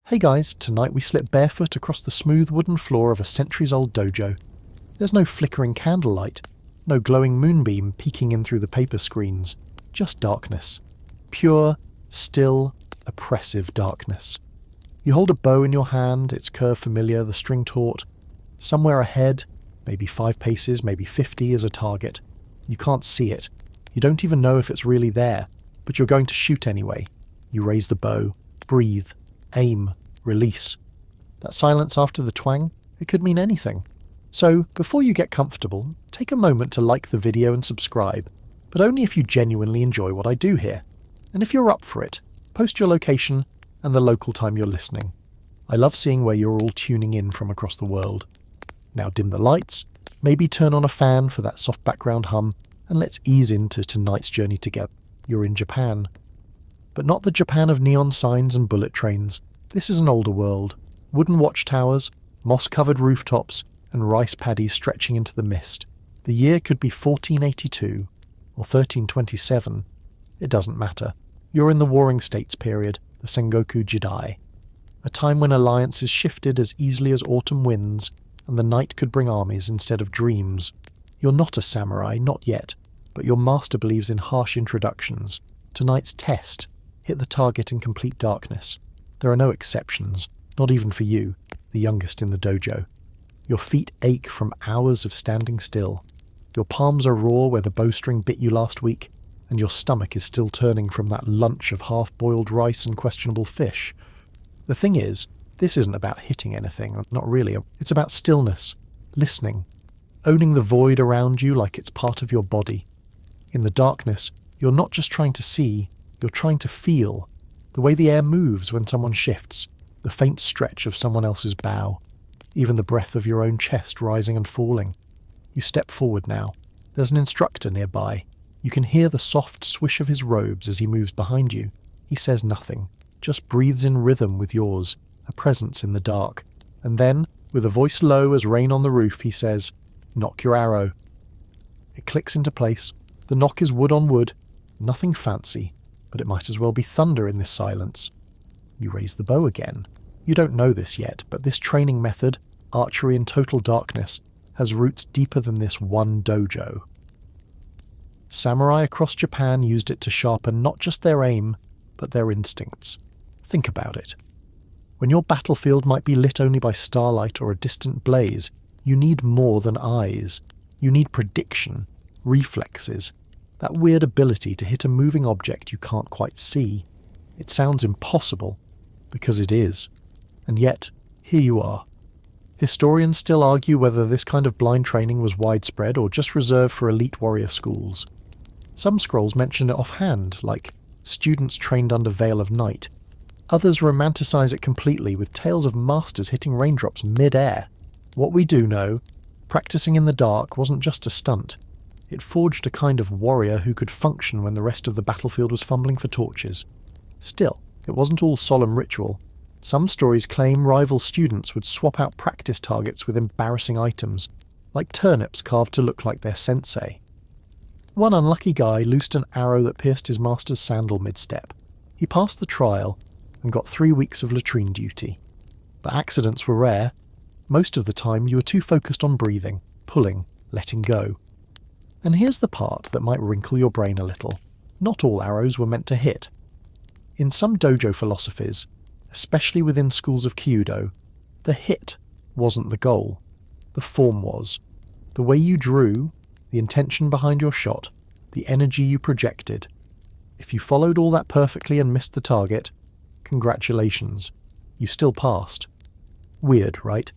Hey guys, tonight we slip barefoot across the smooth wooden floor of a centuries-old dojo. There's no flickering candlelight, no glowing moonbeam peeking in through the paper screens, just darkness. Pure, still, oppressive darkness. You hold a bow in your hand, its curve familiar, the string taut. Somewhere ahead, maybe 5 paces, maybe 50, is a target. You can't see it. You don't even know if it's really there, but you're going to shoot anyway. You raise the bow, breathe, aim, release. That silence after the twang, it could mean anything. So, before you get comfortable, take a moment to like the video and subscribe, but only if you genuinely enjoy what I do here. And if you're up for it, post your location and the local time you're listening. I love seeing where you're all tuning in from across the world. Now dim the lights, maybe turn on a fan for that soft background hum, and let's ease into tonight's journey together. You're in Japan. But not the Japan of neon signs and bullet trains. This is an older world. Wooden watchtowers, moss-covered rooftops, and rice paddies stretching into the mist. The year could be 1482 or 1327. It doesn't matter. You're in the Warring States period, the Sengoku Jidai. A time when alliances shifted as easily as autumn winds, and the night could bring armies instead of dreams. You're not a samurai, not yet, but your master believes in harsh introductions. Tonight's test: hit the target in complete darkness. There are no exceptions, not even for you, the youngest in the dojo. Your feet ache from hours of standing still. Your palms are raw where the bowstring bit you last week, and your stomach is still turning from that lunch of half-boiled rice and questionable fish. The thing is, this isn't about hitting anything, not really. It's about stillness, listening, owning the void around you like it's part of your body. In the darkness, you're not just trying to see, you're trying to feel. The way the air moves when someone shifts, the faint stretch of someone else's bow, even the breath of your own chest rising and falling. You step forward now. There's an instructor nearby. You can hear the soft swish of his robes as he moves behind you. He says nothing, just breathes in rhythm with yours, a presence in the dark. And then, with a voice low as rain on the roof, he says, "Knock your arrow." It clicks into place. The knock is wood on wood, nothing fancy, but it might as well be thunder in this silence. You raise the bow again. You don't know this yet, but this training method, archery in total darkness, has roots deeper than this one dojo. Samurai across Japan used it to sharpen not just their aim, but their instincts. Think about it. When your battlefield might be lit only by starlight or a distant blaze, you need more than eyes. You need prediction, reflexes, that weird ability to hit a moving object you can't quite see. It sounds impossible, because it is. And yet, here you are. Historians still argue whether this kind of blind training was widespread or just reserved for elite warrior schools. Some scrolls mention it offhand, like students trained under veil of night. Others romanticize it completely, with tales of masters hitting raindrops mid-air. What we do know, practicing in the dark wasn't just a stunt. It forged a kind of warrior who could function when the rest of the battlefield was fumbling for torches. Still, it wasn't all solemn ritual. Some stories claim rival students would swap out practice targets with embarrassing items, like turnips carved to look like their sensei. One unlucky guy loosed an arrow that pierced his master's sandal mid-step. He passed the trial and got 3 weeks of latrine duty. But accidents were rare. Most of the time you were too focused on breathing, pulling, letting go. And here's the part that might wrinkle your brain a little. Not all arrows were meant to hit. In some dojo philosophies, especially within schools of Kyudo, the hit wasn't the goal. The form was. The way you drew, the intention behind your shot, the energy you projected. If you followed all that perfectly and missed the target, congratulations, you still passed. Weird, right?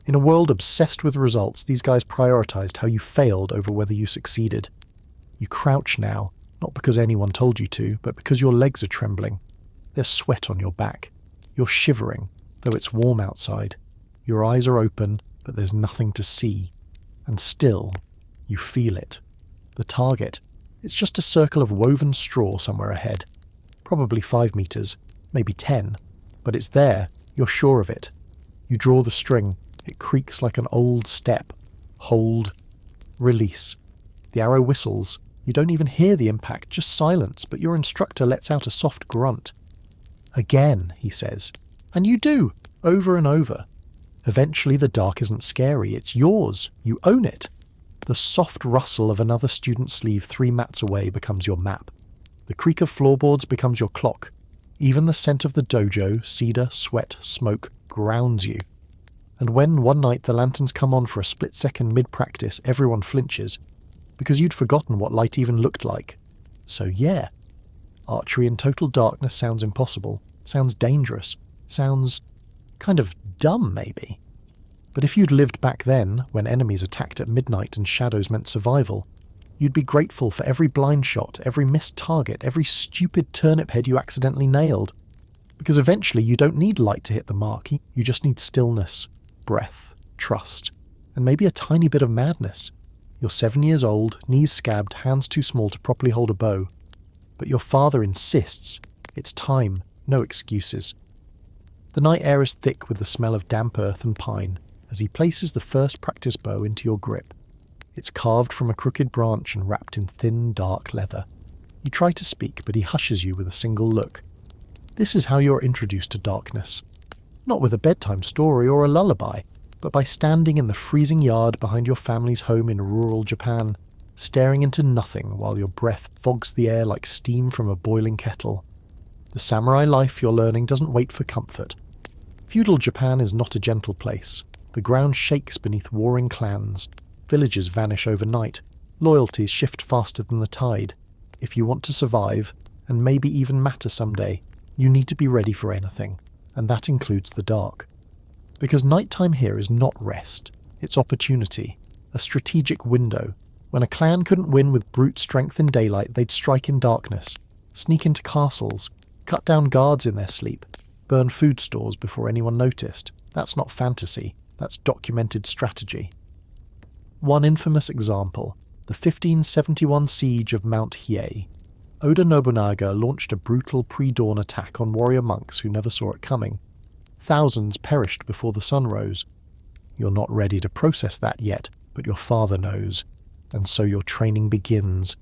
In a world obsessed with results, these guys prioritized how you failed over whether you succeeded. You crouch now, not because anyone told you to, but because your legs are trembling. There's sweat on your back. You're shivering, though it's warm outside. Your eyes are open, but there's nothing to see. And still, you feel it. The target. It's just a circle of woven straw somewhere ahead. Probably 5 meters, maybe 10. But it's there, you're sure of it. You draw the string. It creaks like an old step. Hold. Release. The arrow whistles. You don't even hear the impact, just silence, but your instructor lets out a soft grunt. Again, he says. And you do, over and over. Eventually the dark isn't scary, it's yours. You own it. The soft rustle of another student's sleeve 3 mats away becomes your map. The creak of floorboards becomes your clock. Even the scent of the dojo, cedar, sweat, smoke, grounds you. And when one night the lanterns come on for a split second mid-practice, everyone flinches, because you'd forgotten what light even looked like. So yeah, archery in total darkness sounds impossible, sounds dangerous, sounds kind of dumb maybe. But if you'd lived back then, when enemies attacked at midnight and shadows meant survival, you'd be grateful for every blind shot, every missed target, every stupid turnip head you accidentally nailed. Because eventually you don't need light to hit the mark, you just need stillness, breath, trust, and maybe a tiny bit of madness. You're 7 years old, knees scabbed, hands too small to properly hold a bow. But your father insists. It's time, no excuses. The night air is thick with the smell of damp earth and pine as he places the first practice bow into your grip. It's carved from a crooked branch and wrapped in thin, dark leather. You try to speak, but he hushes you with a single look. This is how you're introduced to darkness. Not with a bedtime story or a lullaby, but by standing in the freezing yard behind your family's home in rural Japan, staring into nothing while your breath fogs the air like steam from a boiling kettle. The samurai life you're learning doesn't wait for comfort. Feudal Japan is not a gentle place. The ground shakes beneath warring clans. Villages vanish overnight. Loyalties shift faster than the tide. If you want to survive, and maybe even matter someday, you need to be ready for anything, and that includes the dark. Because nighttime here is not rest, it's opportunity, a strategic window. When a clan couldn't win with brute strength in daylight, they'd strike in darkness, sneak into castles, cut down guards in their sleep, burn food stores before anyone noticed. That's not fantasy, that's documented strategy. One infamous example, the 1571 siege of Mount Hiei. Oda Nobunaga launched a brutal pre-dawn attack on warrior monks who never saw it coming. Thousands perished before the sun rose. You're not ready to process that yet, but your father knows. And so your training begins,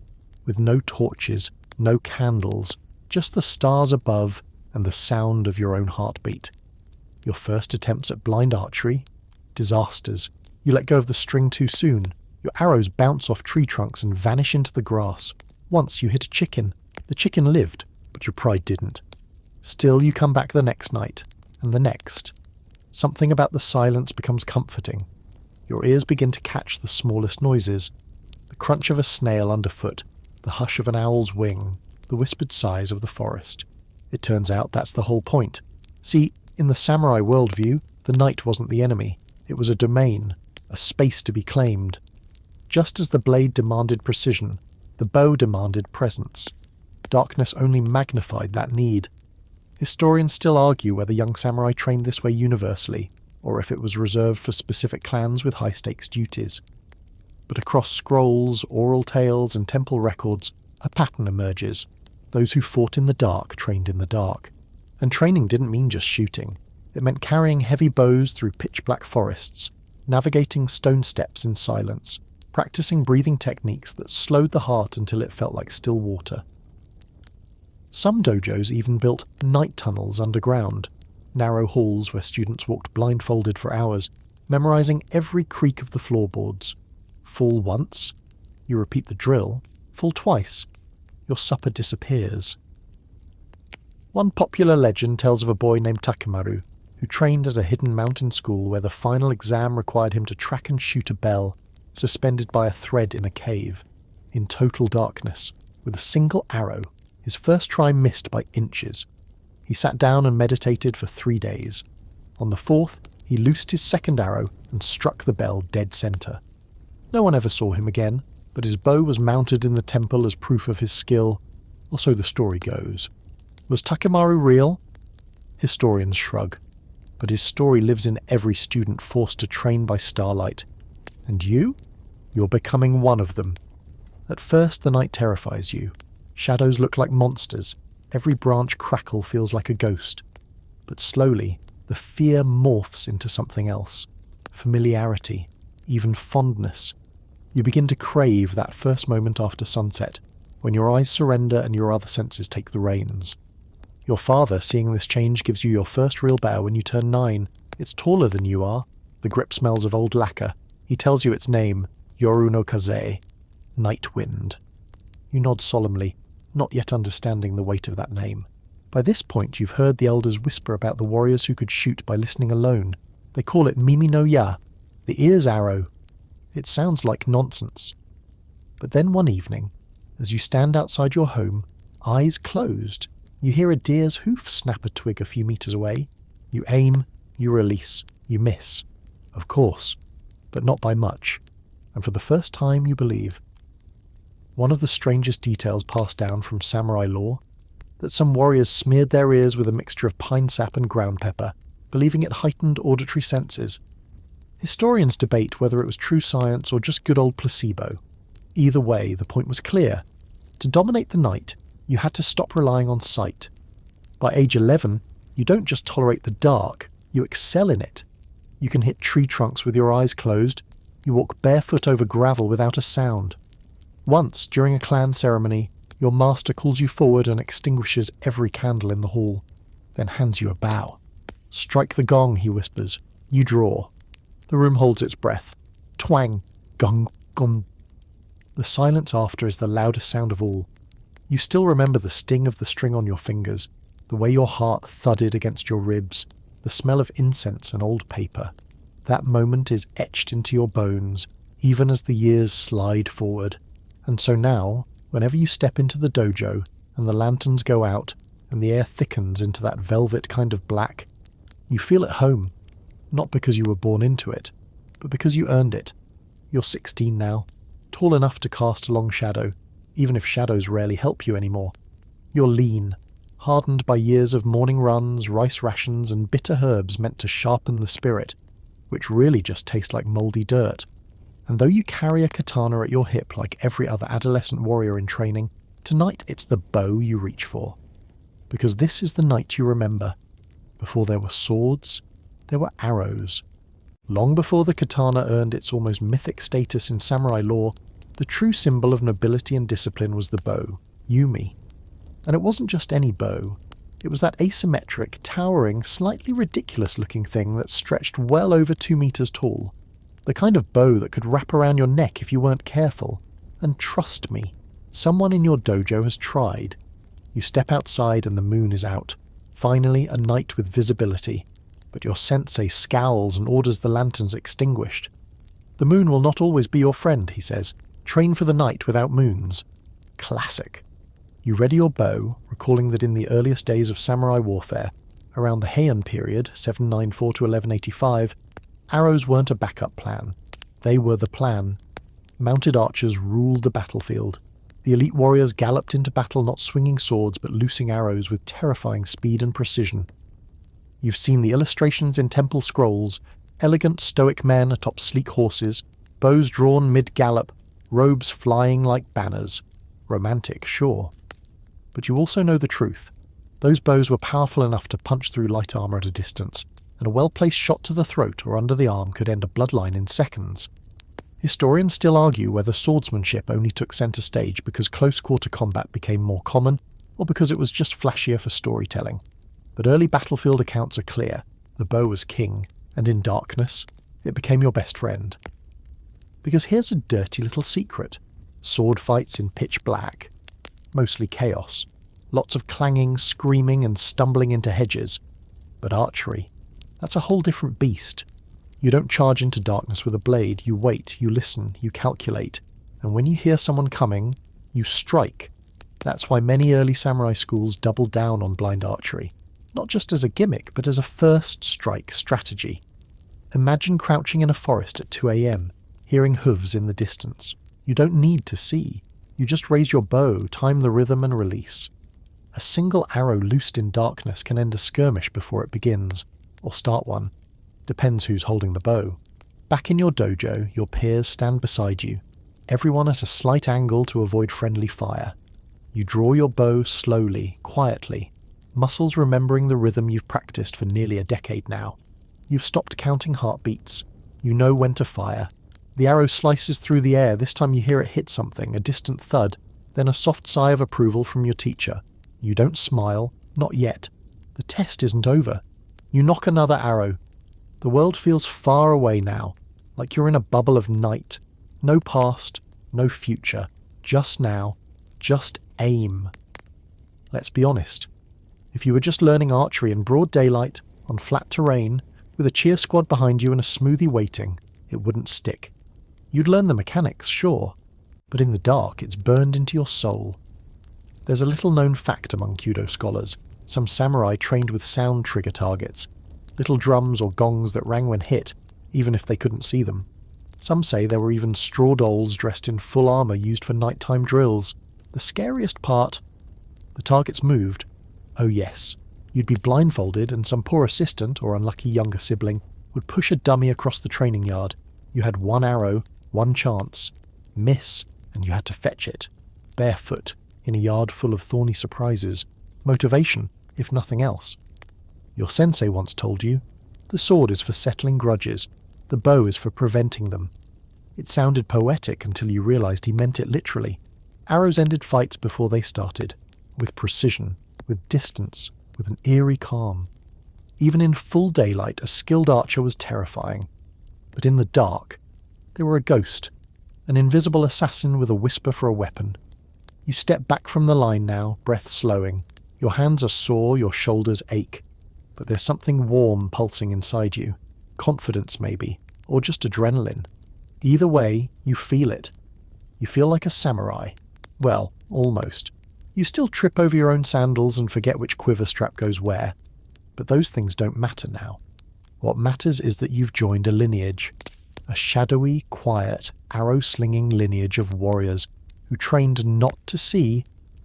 with no torches, no candles, just the stars above and the sound of your own heartbeat. Your first attempts at blind archery? Disasters. You let go of the string too soon. Your arrows bounce off tree trunks and vanish into the grass. Once you hit a chicken. The chicken lived, but your pride didn't. Still you come back the next night, and the next. Something about the silence becomes comforting. Your ears begin to catch the smallest noises. The crunch of a snail underfoot, the hush of an owl's wing, the whispered sighs of the forest. It turns out that's the whole point. See, in the samurai worldview, the night wasn't the enemy. It was a domain, a space to be claimed. Just as the blade demanded precision, the bow demanded presence. Darkness only magnified that need. Historians still argue whether young samurai trained this way universally, or if it was reserved for specific clans with high-stakes duties. But across scrolls, oral tales, and temple records, a pattern emerges. Those who fought in the dark trained in the dark. And training didn't mean just shooting. It meant carrying heavy bows through pitch-black forests, navigating stone steps in silence, practicing breathing techniques that slowed the heart until it felt like still water. Some dojos even built night tunnels underground, narrow halls where students walked blindfolded for hours, memorizing every creak of the floorboards. Fall once, you repeat the drill. Fall twice, your supper disappears. One popular legend tells of a boy named Takemaru, who trained at a hidden mountain school where the final exam required him to track and shoot a bell, suspended by a thread in a cave, in total darkness, with a single arrow. His first try missed by inches. He sat down and meditated for 3 days. On the 4th, he loosed his second arrow and struck the bell dead center. No one ever saw him again, but his bow was mounted in the temple as proof of his skill, or so the story goes. Was Takemaru real? Historians shrug. But his story lives in every student forced to train by starlight. And you? You're becoming one of them. At first the night terrifies you. Shadows look like monsters. Every branch crackle feels like a ghost. But slowly, the fear morphs into something else. Familiarity, even fondness. You begin to crave that first moment after sunset, when your eyes surrender and your other senses take the reins. Your father, seeing this change, gives you your first real bow when you turn 9. It's taller than you are. The grip smells of old lacquer. He tells you its name, Yoru no Kaze, Night Wind. You nod solemnly, not yet understanding the weight of that name. By this point you've heard the elders whisper about the warriors who could shoot by listening alone. They call it Mimi no Ya, the ear's arrow. It sounds like nonsense. But then one evening, as you stand outside your home, eyes closed, you hear a deer's hoof snap a twig a few meters away. You aim, you release, you miss. Of course, but not by much. And for the first time you believe. One of the strangest details passed down from samurai lore, that some warriors smeared their ears with a mixture of pine sap and ground pepper, believing it heightened auditory senses. Historians debate whether it was true science or just good old placebo. Either way, the point was clear. To dominate the night, you had to stop relying on sight. By age 11, you don't just tolerate the dark, you excel in it. You can hit tree trunks with your eyes closed. You walk barefoot over gravel without a sound. Once, during a clan ceremony, your master calls you forward and extinguishes every candle in the hall, then hands you a bow. Strike the gong, he whispers. You draw. The room holds its breath. Twang, gong, gong. The silence after is the loudest sound of all. You still remember the sting of the string on your fingers, the way your heart thudded against your ribs, the smell of incense and old paper. That moment is etched into your bones, even as the years slide forward. And so now, whenever you step into the dojo, and the lanterns go out, and the air thickens into that velvet kind of black, you feel at home, not because you were born into it, but because you earned it. You're 16 now, tall enough to cast a long shadow, even if shadows rarely help you anymore. You're lean, hardened by years of morning runs, rice rations, and bitter herbs meant to sharpen the spirit, which really just taste like mouldy dirt. And though you carry a katana at your hip like every other adolescent warrior in training, tonight it's the bow you reach for. Because this is the night you remember. Before there were swords, there were arrows. Long before the katana earned its almost mythic status in samurai lore, the true symbol of nobility and discipline was the bow, yumi. And it wasn't just any bow. It was that asymmetric, towering, slightly ridiculous-looking thing that stretched well over 2 meters tall. The kind of bow that could wrap around your neck if you weren't careful. And trust me, someone in your dojo has tried. You step outside and the moon is out. Finally, a night with visibility. But your sensei scowls and orders the lanterns extinguished. The moon will not always be your friend, he says. Train for the night without moons. Classic. You ready your bow, recalling that in the earliest days of samurai warfare, around the Heian period, 794 to 1185, arrows weren't a backup plan. They were the plan. Mounted archers ruled the battlefield. The elite warriors galloped into battle not swinging swords but loosing arrows with terrifying speed and precision. You've seen the illustrations in temple scrolls, elegant stoic men atop sleek horses, bows drawn mid-gallop, robes flying like banners. Romantic, sure. But you also know the truth. Those bows were powerful enough to punch through light armour at a distance, and a well-placed shot to the throat or under the arm could end a bloodline in seconds. Historians still argue whether swordsmanship only took centre stage because close-quarter combat became more common, or because it was just flashier for storytelling. But early battlefield accounts are clear. The bow was king, and in darkness, it became your best friend. Because here's a dirty little secret. Sword fights in pitch black. Mostly chaos. Lots of clanging, screaming, and stumbling into hedges. But archery, that's a whole different beast. You don't charge into darkness with a blade, you wait, you listen, you calculate. And when you hear someone coming, you strike. That's why many early samurai schools doubled down on blind archery. Not just as a gimmick, but as a first strike strategy. Imagine crouching in a forest at 2 a.m, hearing hooves in the distance. You don't need to see. You just raise your bow, time the rhythm and release. A single arrow loosed in darkness can end a skirmish before it begins, or start one. Depends who's holding the bow. Back in your dojo, your peers stand beside you, everyone at a slight angle to avoid friendly fire. You draw your bow slowly, quietly, muscles remembering the rhythm you've practiced for nearly a decade now. You've stopped counting heartbeats. You know when to fire. The arrow slices through the air. This time you hear it hit something, a distant thud, then a soft sigh of approval from your teacher. You don't smile. Not yet. The test isn't over. You nock another arrow. The world feels far away now, like you're in a bubble of night. No past, no future. Just now. Just aim. Let's be honest. If you were just learning archery in broad daylight, on flat terrain, with a cheer squad behind you and a smoothie waiting, it wouldn't stick. You'd learn the mechanics, sure, but in the dark it's burned into your soul. There's a little-known fact among Kudo scholars. Some samurai trained with sound trigger targets, little drums or gongs that rang when hit, even if they couldn't see them. Some say there were even straw dolls dressed in full armour used for nighttime drills. The scariest part? The targets moved. Oh yes, you'd be blindfolded and some poor assistant or unlucky younger sibling would push a dummy across the training yard. You had one arrow, one chance. Miss, and you had to fetch it. Barefoot, in a yard full of thorny surprises. Motivation, if nothing else. Your sensei once told you, the sword is for settling grudges, the bow is for preventing them. It sounded poetic until you realised he meant it literally. Arrows ended fights before they started, with precision, with distance, with an eerie calm. Even in full daylight, a skilled archer was terrifying. But in the dark, they were a ghost, an invisible assassin with a whisper for a weapon. You step back from the line now, breath slowing. Your hands are sore, your shoulders ache. But there's something warm pulsing inside you. Confidence, maybe, or just adrenaline. Either way, you feel it. You feel like a samurai. Well, almost. You still trip over your own sandals and forget which quiver strap goes where. But those things don't matter now. What matters is that you've joined a lineage. A shadowy, quiet, arrow-slinging lineage of warriors who trained not to see,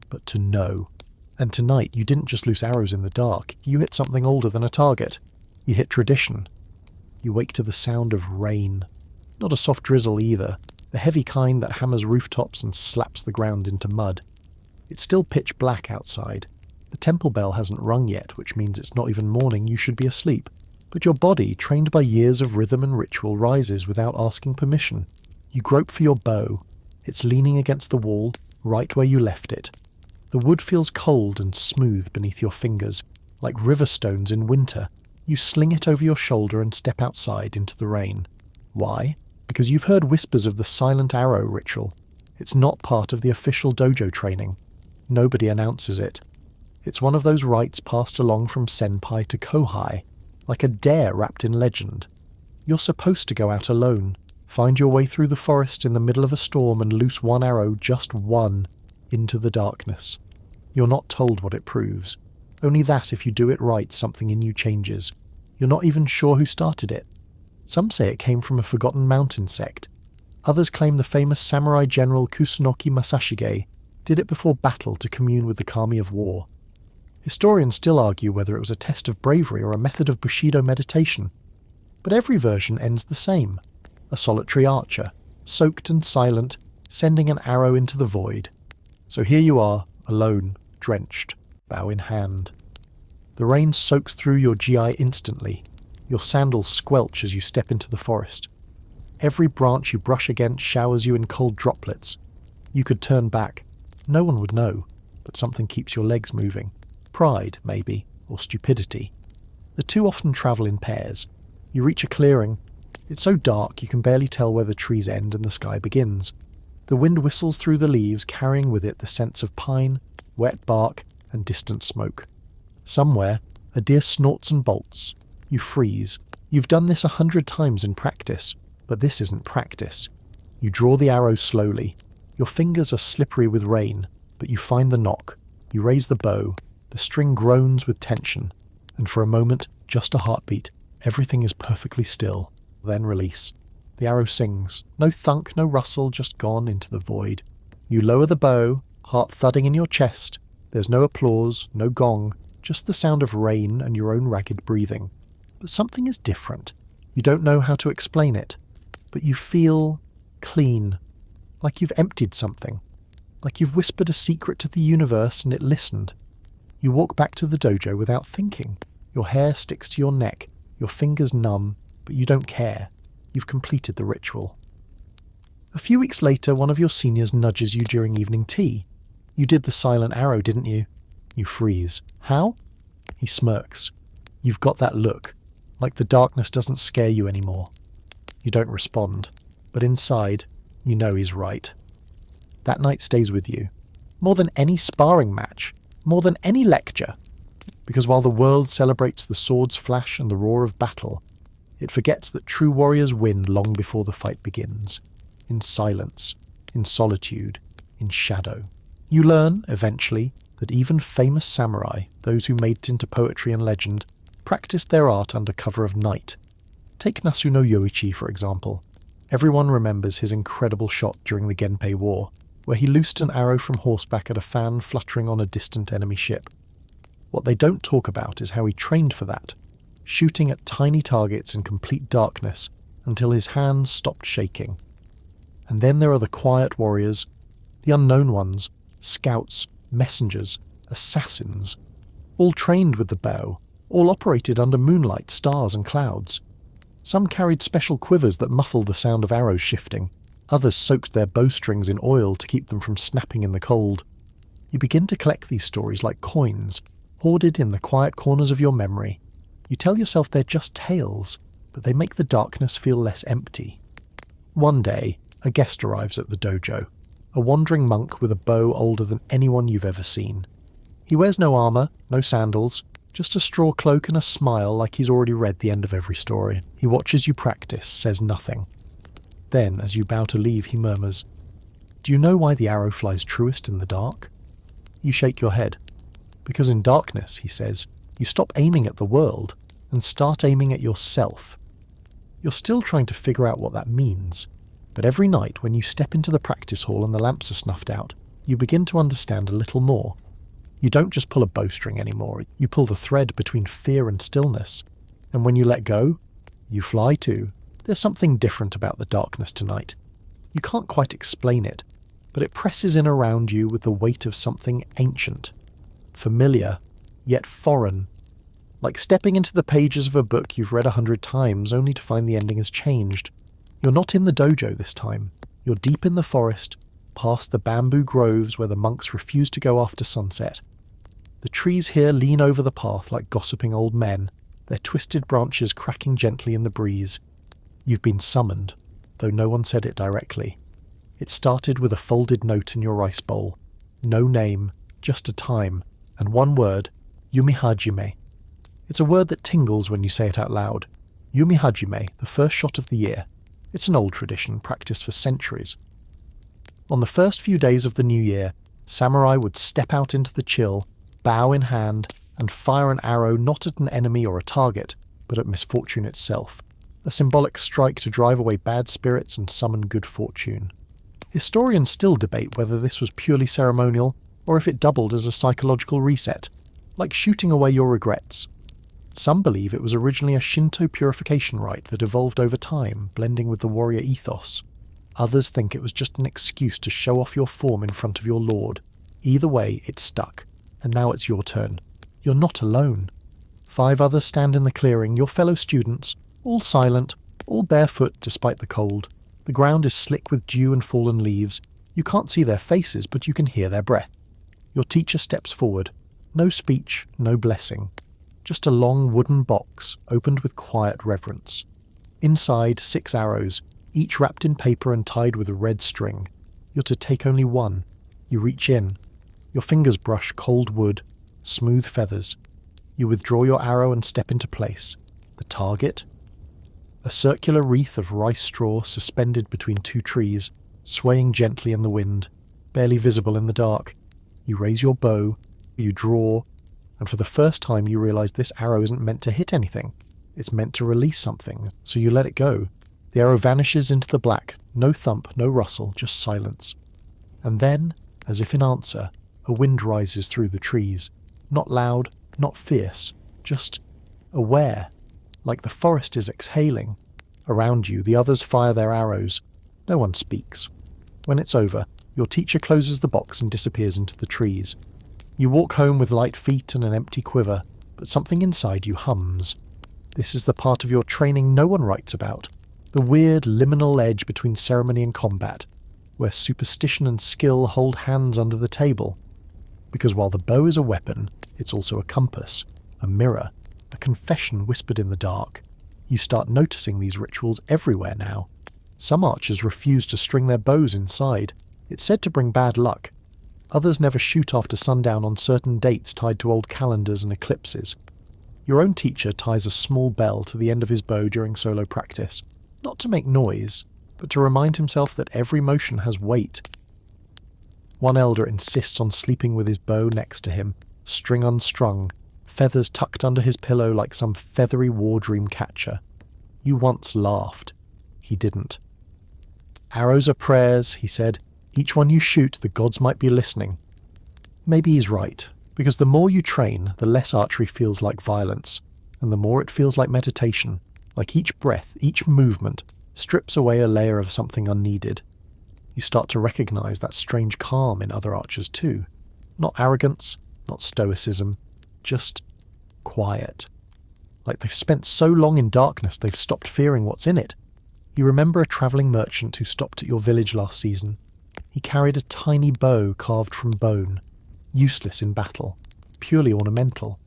but to know. And tonight you didn't just loose arrows in the dark, you hit something older than a target. You hit tradition. You wake to the sound of rain. Not a soft drizzle either, the heavy kind that hammers rooftops and slaps the ground into mud. It's still pitch black outside. The temple bell hasn't rung yet, which means it's not even morning, you should be asleep. But your body, trained by years of rhythm and ritual, rises without asking permission. You grope for your bow. It's leaning against the wall, right where you left it. The wood feels cold and smooth beneath your fingers, like river stones in winter. You sling it over your shoulder and step outside into the rain. Why? Because you've heard whispers of the silent arrow ritual. It's not part of the official dojo training. Nobody announces it. It's one of those rites passed along from senpai to kohai, like a dare wrapped in legend. You're supposed to go out alone, find your way through the forest in the middle of a storm and loose one arrow, just one, into the darkness. You're not told what it proves. Only that if you do it right, something in you changes. You're not even sure who started it. Some say it came from a forgotten mountain sect. Others claim the famous samurai general Kusunoki Masashige did it before battle to commune with the kami of war. Historians still argue whether it was a test of bravery or a method of Bushido meditation. But every version ends the same. A solitary archer, soaked and silent, sending an arrow into the void. So here you are, alone, drenched, bow in hand. The rain soaks through your GI instantly. Your sandals squelch as you step into the forest. Every branch you brush against showers you in cold droplets. You could turn back. No one would know, but something keeps your legs moving. Pride, maybe, or stupidity. The two often travel in pairs. You reach a clearing. It's so dark you can barely tell where the trees end and the sky begins. The wind whistles through the leaves, carrying with it the scents of pine, wet bark, and distant smoke. Somewhere, a deer snorts and bolts. You freeze. You've done this 100 times in practice, but this isn't practice. You draw the arrow slowly. Your fingers are slippery with rain, but you find the nock. You raise the bow. The string groans with tension, and for a moment, just a heartbeat, everything is perfectly still. Then release. The arrow sings. No thunk, no rustle, just gone into the void. You lower the bow, heart thudding in your chest. There's no applause, no gong, just the sound of rain and your own ragged breathing. But something is different. You don't know how to explain it, but you feel clean, like you've emptied something, like you've whispered a secret to the universe and it listened. You walk back to the dojo without thinking. Your hair sticks to your neck, your fingers numb, but you don't care. You've completed the ritual. A few weeks later, one of your seniors nudges you during evening tea. You did the silent arrow, didn't you? You freeze. How? He smirks. You've got that look, like the darkness doesn't scare you anymore. You don't respond, but inside, you know he's right. That night stays with you, more than any sparring match, more than any lecture, because while the world celebrates the sword's flash and the roar of battle, it forgets that true warriors win long before the fight begins, in silence, in solitude, in shadow. You learn, eventually, that even famous samurai, those who made it into poetry and legend, practiced their art under cover of night. Take Nasu no Yoichi, for example. Everyone remembers his incredible shot during the Genpei War, where he loosed an arrow from horseback at a fan fluttering on a distant enemy ship. What they don't talk about is how he trained for that, shooting at tiny targets in complete darkness until his hands stopped shaking. And then there are the quiet warriors, the unknown ones, scouts, messengers, assassins, all trained with the bow, all operated under moonlight, stars and clouds. Some carried special quivers that muffled the sound of arrows shifting. Others soaked their bowstrings in oil to keep them from snapping in the cold. You begin to collect these stories like coins, hoarded in the quiet corners of your memory. You tell yourself they're just tales, but they make the darkness feel less empty. One day, a guest arrives at the dojo, a wandering monk with a bow older than anyone you've ever seen. He wears no armour, no sandals, just a straw cloak and a smile like he's already read the end of every story. He watches you practice, says nothing. Then, as you bow to leave, he murmurs, "Do you know why the arrow flies truest in the dark?" You shake your head. Because in darkness, he says, you stop aiming at the world and start aiming at yourself. You're still trying to figure out what that means, but every night when you step into the practice hall and the lamps are snuffed out, you begin to understand a little more. You don't just pull a bowstring anymore, you pull the thread between fear and stillness. And when you let go, you fly too. There's something different about the darkness tonight. You can't quite explain it, but it presses in around you with the weight of something ancient, familiar, yet foreign. Like stepping into the pages of a book you've read 100 times only to find the ending has changed. You're not in the dojo this time. You're deep in the forest, past the bamboo groves where the monks refuse to go after sunset. The trees here lean over the path like gossiping old men, their twisted branches cracking gently in the breeze. You've been summoned, though no one said it directly. It started with a folded note in your rice bowl. No name, just a time, and one word, Yumi Hajime. It's a word that tingles when you say it out loud. Yumi Hajime, the first shot of the year. It's an old tradition practiced for centuries. On the first few days of the new year, samurai would step out into the chill, bow in hand, and fire an arrow not at an enemy or a target, but at misfortune itself. A symbolic strike to drive away bad spirits and summon good fortune. Historians still debate whether this was purely ceremonial, or if it doubled as a psychological reset, like shooting away your regrets. Some believe it was originally a Shinto purification rite that evolved over time, blending with the warrior ethos. Others think it was just an excuse to show off your form in front of your lord. Either way, it stuck, and now it's your turn. You're not alone. 5 others stand in the clearing, your fellow students, all silent, all barefoot despite the cold. The ground is slick with dew and fallen leaves. You can't see their faces, but you can hear their breath. Your teacher steps forward. No speech, no blessing. Just a long wooden box, opened with quiet reverence. Inside, 6 arrows, each wrapped in paper and tied with a red string. You're to take only one. You reach in. Your fingers brush cold wood, smooth feathers. You withdraw your arrow and step into place. The target? A circular wreath of rice straw suspended between 2 trees, swaying gently in the wind, barely visible in the dark. You raise your bow, you draw, and for the first time you realize this arrow isn't meant to hit anything. It's meant to release something, so you let it go. The arrow vanishes into the black, no thump, no rustle, just silence. And then, as if in answer, a wind rises through the trees. Not loud, not fierce, just aware, like the forest is exhaling. Around you, the others fire their arrows. No one speaks. When it's over, your teacher closes the box and disappears into the trees. You walk home with light feet and an empty quiver, but something inside you hums. This is the part of your training no one writes about. The weird liminal edge between ceremony and combat, where superstition and skill hold hands under the table. Because while the bow is a weapon, it's also a compass. a mirror, a confession whispered in the dark. You start noticing these rituals everywhere now. Some archers refuse to string their bows inside. It's said to bring bad luck. Others never shoot after sundown on certain dates tied to old calendars and eclipses. Your own teacher ties a small bell to the end of his bow during solo practice, not to make noise, but to remind himself that every motion has weight. One elder insists on sleeping with his bow next to him, string unstrung, feathers tucked under his pillow like some feathery war dream catcher. You once laughed. He didn't. Arrows are prayers, he said. Each one you shoot, the gods might be listening. Maybe he's right, because the more you train, the less archery feels like violence, and the more it feels like meditation, like each breath, each movement, strips away a layer of something unneeded. You start to recognize that strange calm in other archers too. Not arrogance, not stoicism, just quiet. Like they've spent so long in darkness they've stopped fearing what's in it. You remember a travelling merchant who stopped at your village last season. He carried a tiny bow carved from bone, useless in battle, purely ornamental,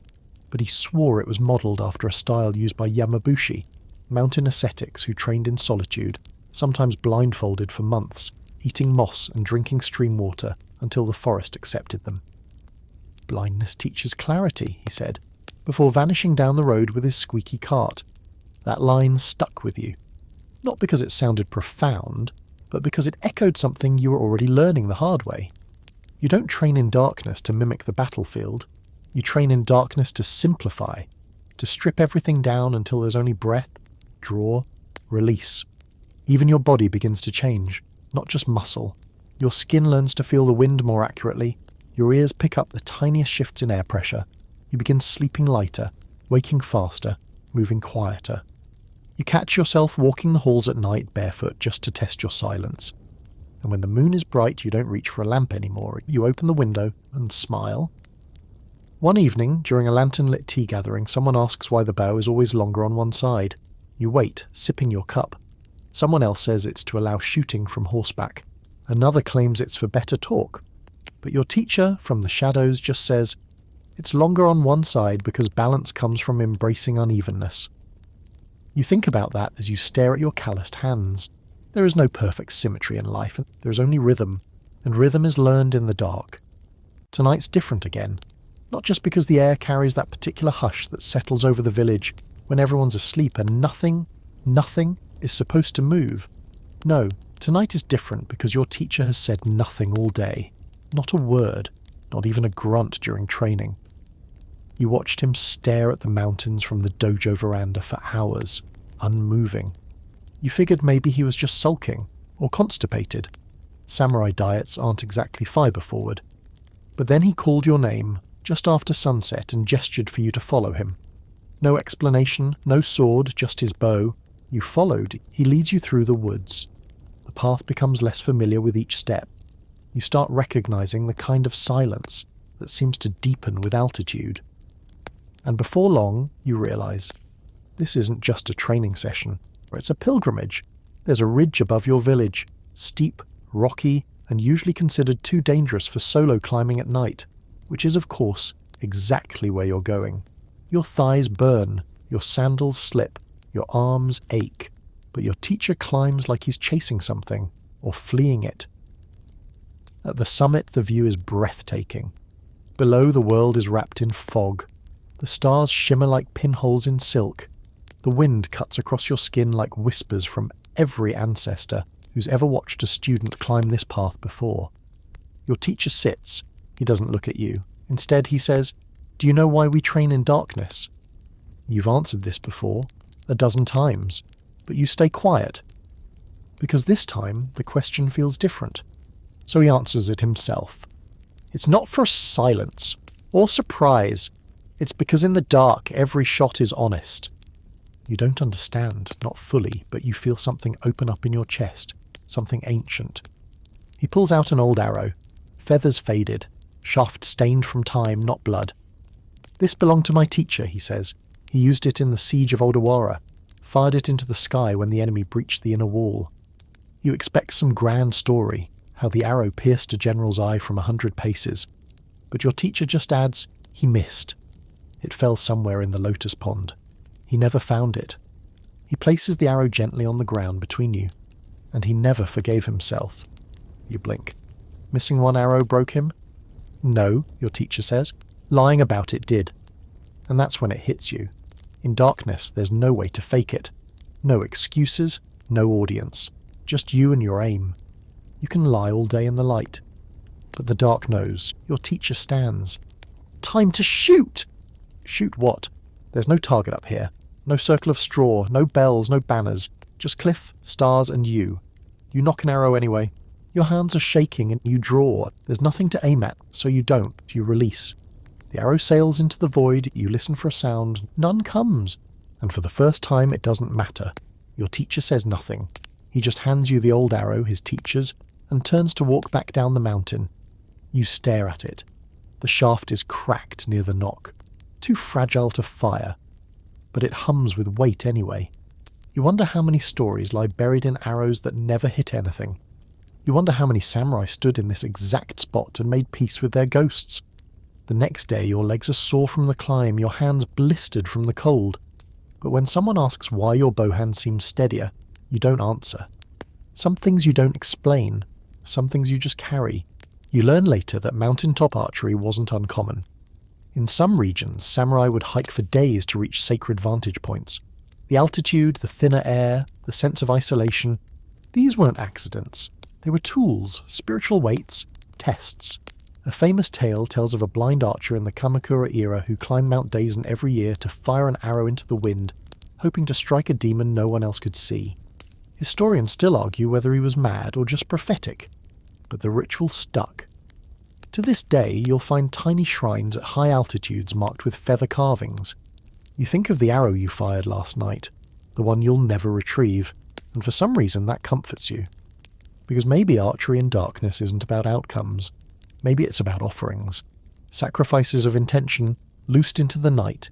but he swore it was modelled after a style used by Yamabushi, mountain ascetics who trained in solitude, sometimes blindfolded for months, eating moss and drinking stream water until the forest accepted them. Blindness teaches clarity, he said, before vanishing down the road with his squeaky cart. That line stuck with you. Not because it sounded profound, but because it echoed something you were already learning the hard way. You don't train in darkness to mimic the battlefield. You train in darkness to simplify, to strip everything down until there's only breath, draw, release. Even your body begins to change, not just muscle. Your skin learns to feel the wind more accurately. Your ears pick up the tiniest shifts in air pressure. You begin sleeping lighter, waking faster, moving quieter. You catch yourself walking the halls at night barefoot just to test your silence. And when the moon is bright, you don't reach for a lamp anymore. You open the window and smile. One evening, during a lantern-lit tea gathering, someone asks why the bow is always longer on one side. You wait, sipping your cup. Someone else says it's to allow shooting from horseback. Another claims it's for better talk. But your teacher, from the shadows, just says, it's longer on one side because balance comes from embracing unevenness. You think about that as you stare at your calloused hands. There is no perfect symmetry in life, there is only rhythm, and rhythm is learned in the dark. Tonight's different again, not just because the air carries that particular hush that settles over the village when everyone's asleep and nothing is supposed to move. No, tonight is different because your teacher has said nothing all day. Not a word, not even a grunt during training. You watched him stare at the mountains from the dojo veranda for hours, unmoving. You figured maybe he was just sulking, or constipated. Samurai diets aren't exactly fibre-forward. But then he called your name, just after sunset, and gestured for you to follow him. No explanation, no sword, just his bow. You followed. He leads you through the woods. The path becomes less familiar with each step. You start recognizing the kind of silence that seems to deepen with altitude. And before long, you realize, this isn't just a training session, or it's a pilgrimage. There's a ridge above your village, steep, rocky, and usually considered too dangerous for solo climbing at night, which is, of course, exactly where you're going. Your thighs burn, your sandals slip, your arms ache, but your teacher climbs like he's chasing something, or fleeing it. At the summit, the view is breathtaking. Below, the world is wrapped in fog. The stars shimmer like pinholes in silk. The wind cuts across your skin like whispers from every ancestor who's ever watched a student climb this path before. Your teacher sits. He doesn't look at you. Instead, he says, "Do you know why we train in darkness?" You've answered this before, 12 times, but you stay quiet. Because this time, the question feels different. So he answers it himself. It's not for silence or surprise. It's because in the dark, every shot is honest. You don't understand, not fully, but you feel something open up in your chest, something ancient. He pulls out an old arrow, feathers faded, shaft stained from time, not blood. This belonged to my teacher, he says. He used it in the siege of Odawara, fired it into the sky when the enemy breached the inner wall. You expect some grand story, how the arrow pierced a general's eye from 100 paces. But your teacher just adds, he missed. It fell somewhere in the lotus pond. He never found it. He places the arrow gently on the ground between you, and he never forgave himself. You blink. Missing one arrow broke him? No, your teacher says. Lying about it did. And that's when it hits you. In darkness, there's no way to fake it. No excuses, no audience. Just you and your aim. You can lie all day in the light. But the dark knows. Your teacher stands. Time to shoot! Shoot what? There's no target up here. No circle of straw, no bells, no banners. Just cliff, stars, and you. You knock an arrow anyway. Your hands are shaking and you draw. There's nothing to aim at, so you don't. You release. The arrow sails into the void, you listen for a sound. None comes. And for the first time, it doesn't matter. Your teacher says nothing. He just hands you the old arrow, his teacher's, and turns to walk back down the mountain. You stare at it. The shaft is cracked near the nock. Too fragile to fire. But it hums with weight anyway. You wonder how many stories lie buried in arrows that never hit anything. You wonder how many samurai stood in this exact spot and made peace with their ghosts. The next day your legs are sore from the climb, your hands blistered from the cold. But when someone asks why your bow hand seems steadier, you don't answer. Some things you don't explain, some things you just carry. You learn later that mountaintop archery wasn't uncommon. In some regions, samurai would hike for days to reach sacred vantage points. The altitude, the thinner air, the sense of isolation, these weren't accidents. They were tools, spiritual weights, tests. A famous tale tells of a blind archer in the Kamakura era who climbed Mount Daisen every year to fire an arrow into the wind, hoping to strike a demon no one else could see. Historians still argue whether he was mad or just prophetic, but the ritual stuck. To this day, you'll find tiny shrines at high altitudes marked with feather carvings. You think of the arrow you fired last night, the one you'll never retrieve, and for some reason that comforts you. Because maybe archery in darkness isn't about outcomes. Maybe it's about offerings. Sacrifices of intention, loosed into the night.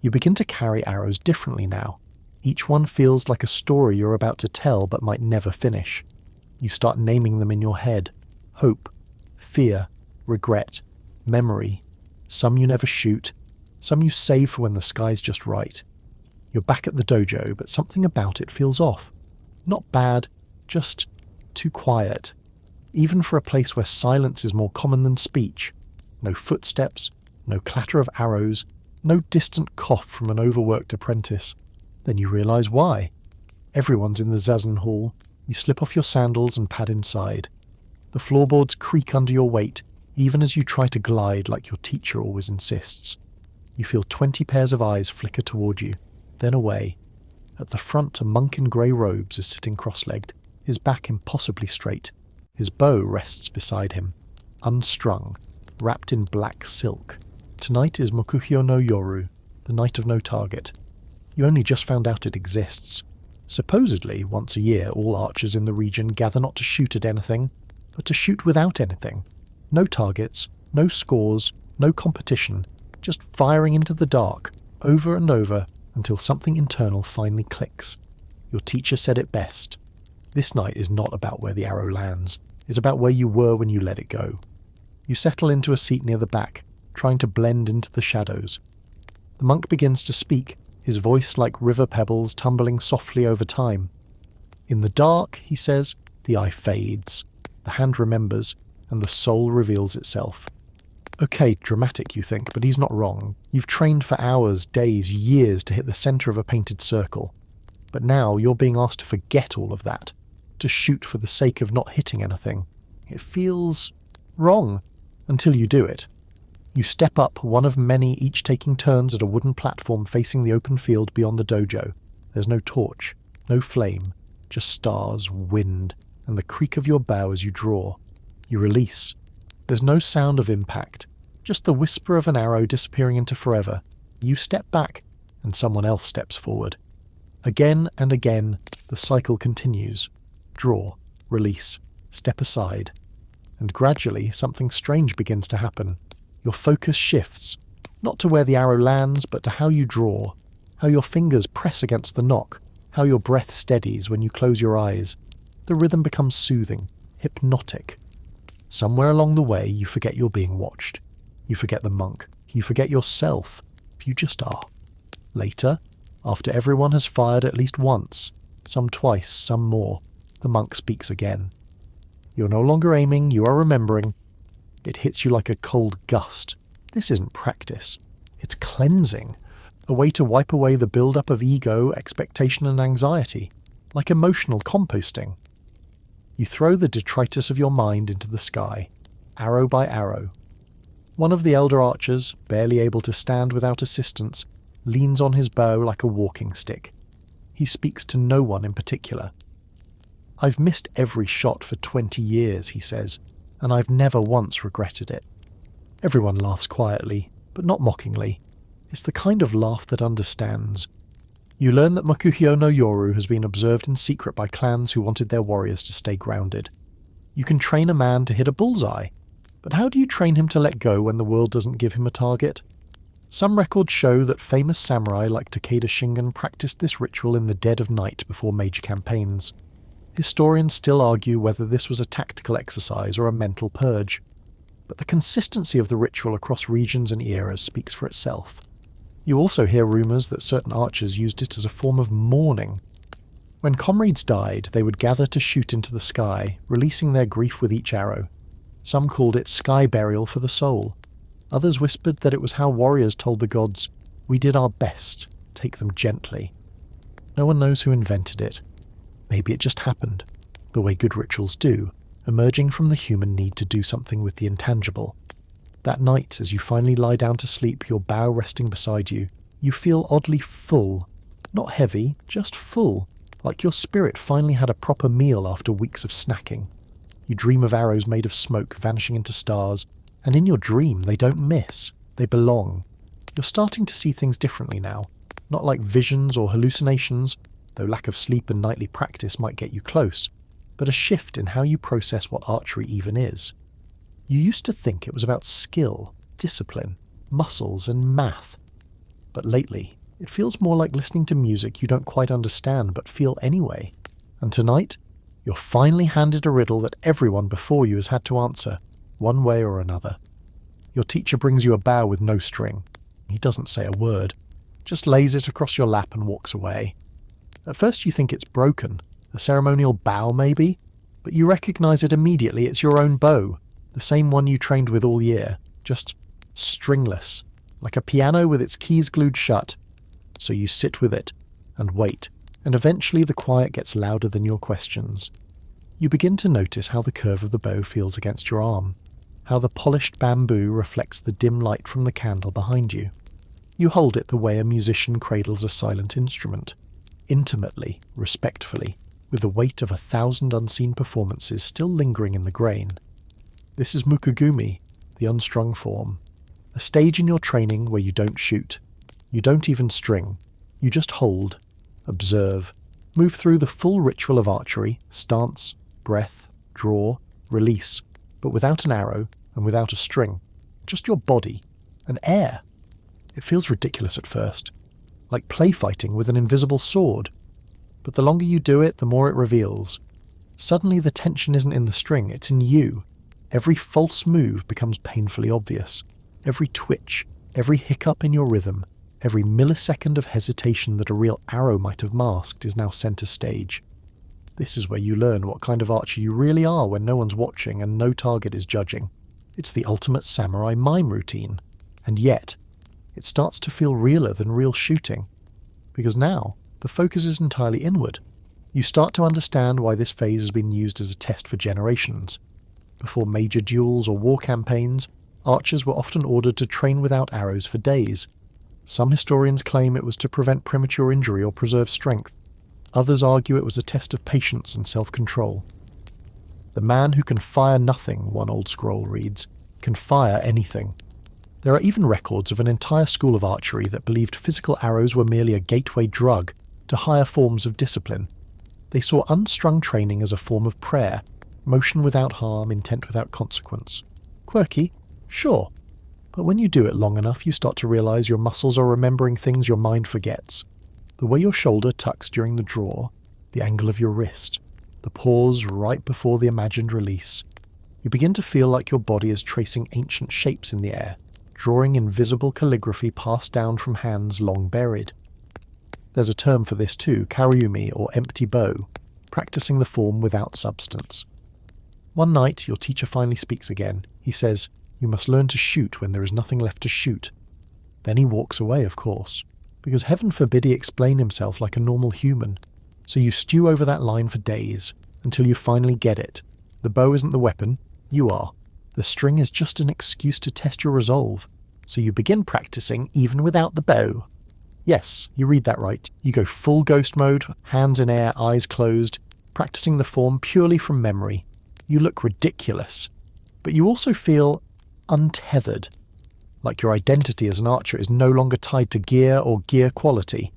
You begin to carry arrows differently now. Each one feels like a story you're about to tell but might never finish. You start naming them in your head. Hope, fear, regret, memory. Some you never shoot, some you save for when the sky's just right. You're back at the dojo, but something about it feels off. Not bad, just too quiet. Even for a place where silence is more common than speech. No footsteps, no clatter of arrows, no distant cough from an overworked apprentice. Then you realise why. Everyone's in the zazen hall. You slip off your sandals and pad inside. The floorboards creak under your weight, even as you try to glide like your teacher always insists. You feel 20 pairs of eyes flicker toward you, then away. At the front, a monk in grey robes is sitting cross-legged, his back impossibly straight. His bow rests beside him, unstrung, wrapped in black silk. Tonight is Mokuhyo no Yoru, the night of no target. You only just found out it exists. Supposedly, once a year, all archers in the region gather not to shoot at anything, but to shoot without anything. No targets, no scores, no competition, just firing into the dark, over and over, until something internal finally clicks. Your teacher said it best. This night is not about where the arrow lands. It's about where you were when you let it go. You settle into a seat near the back, trying to blend into the shadows. The monk begins to speak, his voice like river pebbles tumbling softly over time. In the dark, he says, the eye fades, the hand remembers, and the soul reveals itself. Okay, dramatic, you think, but he's not wrong. You've trained for hours, days, years to hit the centre of a painted circle. But now you're being asked to forget all of that, to shoot for the sake of not hitting anything. It feels wrong, until you do it. You step up, one of many, each taking turns at a wooden platform facing the open field beyond the dojo. There's no torch, no flame, just stars, wind, and the creak of your bow as you draw. You release. There's no sound of impact, just the whisper of an arrow disappearing into forever. You step back, and someone else steps forward. Again and again, the cycle continues. Draw, release, step aside. And gradually, something strange begins to happen. Your focus shifts, not to where the arrow lands, but to how you draw, how your fingers press against the nock, how your breath steadies when you close your eyes. The rhythm becomes soothing, hypnotic. Somewhere along the way, you forget you're being watched. You forget the monk. You forget yourself. you just are. Later, after everyone has fired at least once, some twice, some more, the monk speaks again. You're no longer aiming, you are remembering. It hits you like a cold gust. This isn't practice. It's cleansing. A way to wipe away the build-up of ego, expectation and anxiety, like emotional composting. You throw the detritus of your mind into the sky, arrow by arrow. One of the elder archers, barely able to stand without assistance, leans on his bow like a walking stick. He speaks to no one in particular. I've missed every shot for 20 years, he says, and I've never once regretted it. Everyone laughs quietly, but not mockingly. It's the kind of laugh that understands. You learn that Mokuhyo no Yoru has been observed in secret by clans who wanted their warriors to stay grounded. You can train a man to hit a bullseye, but how do you train him to let go when the world doesn't give him a target? Some records show that famous samurai like Takeda Shingen practiced this ritual in the dead of night before major campaigns. Historians still argue whether this was a tactical exercise or a mental purge, but the consistency of the ritual across regions and eras speaks for itself. You also hear rumours that certain archers used it as a form of mourning. When comrades died, they would gather to shoot into the sky, releasing their grief with each arrow. Some called it sky burial for the soul. Others whispered that it was how warriors told the gods, "We did our best, take them gently." No one knows who invented it. Maybe it just happened, the way good rituals do, emerging from the human need to do something with the intangible. That night, as you finally lie down to sleep, your bow resting beside you, you feel oddly full. Not heavy, just full, like your spirit finally had a proper meal after weeks of snacking. You dream of arrows made of smoke vanishing into stars, and in your dream they don't miss, they belong. You're starting to see things differently now, not like visions or hallucinations, though lack of sleep and nightly practice might get you close, but a shift in how you process what archery even is. You used to think it was about skill, discipline, muscles and math, but lately it feels more like listening to music you don't quite understand but feel anyway. And tonight, you're finally handed a riddle that everyone before you has had to answer, one way or another. Your teacher brings you a bow with no string. He doesn't say a word, just lays it across your lap and walks away. At first you think it's broken, a ceremonial bow maybe, but you recognise it immediately. It's your own bow, the same one you trained with all year, just stringless, like a piano with its keys glued shut. So you sit with it and wait, and eventually the quiet gets louder than your questions. You begin to notice how the curve of the bow feels against your arm, how the polished bamboo reflects the dim light from the candle behind you. You hold it the way a musician cradles a silent instrument, intimately, respectfully, with the weight of 1,000 unseen performances still lingering in the grain. This is Mukugumi, the unstrung form, a stage in your training where you don't shoot, you don't even string, you just hold, observe, move through the full ritual of archery, stance, breath, draw, release, but without an arrow and without a string, just your body, and air. It feels ridiculous at first, like play fighting with an invisible sword, but the longer you do it, the more it reveals. Suddenly the tension isn't in the string, it's in you. Every false move becomes painfully obvious. Every twitch, every hiccup in your rhythm, every millisecond of hesitation that a real arrow might have masked is now centre stage. This is where you learn what kind of archer you really are when no one's watching and no target is judging. It's the ultimate samurai mime routine. And yet, it starts to feel realer than real shooting. Because now, the focus is entirely inward. You start to understand why this phase has been used as a test for generations. Before major duels or war campaigns, archers were often ordered to train without arrows for days. Some historians claim it was to prevent premature injury or preserve strength. Others argue it was a test of patience and self-control. The man who can fire nothing, one old scroll reads, can fire anything. There are even records of an entire school of archery that believed physical arrows were merely a gateway drug to higher forms of discipline. They saw unstrung training as a form of prayer, motion without harm, intent without consequence. Quirky? Sure. But when you do it long enough, you start to realize your muscles are remembering things your mind forgets. The way your shoulder tucks during the draw, the angle of your wrist, the pause right before the imagined release. You begin to feel like your body is tracing ancient shapes in the air, drawing invisible calligraphy passed down from hands long buried. There's a term for this too, karyumi or empty bow, practicing the form without substance. One night, your teacher finally speaks again. He says, "You must learn to shoot when there is nothing left to shoot." Then he walks away, of course, because heaven forbid he explain himself like a normal human. So you stew over that line for days, until you finally get it. The bow isn't the weapon, you are. The string is just an excuse to test your resolve, so you begin practicing even without the bow. Yes, you read that right. You go full ghost mode, hands in air, eyes closed, practicing the form purely from memory. You look ridiculous, but you also feel untethered, like your identity as an archer is no longer tied to gear or gear quality.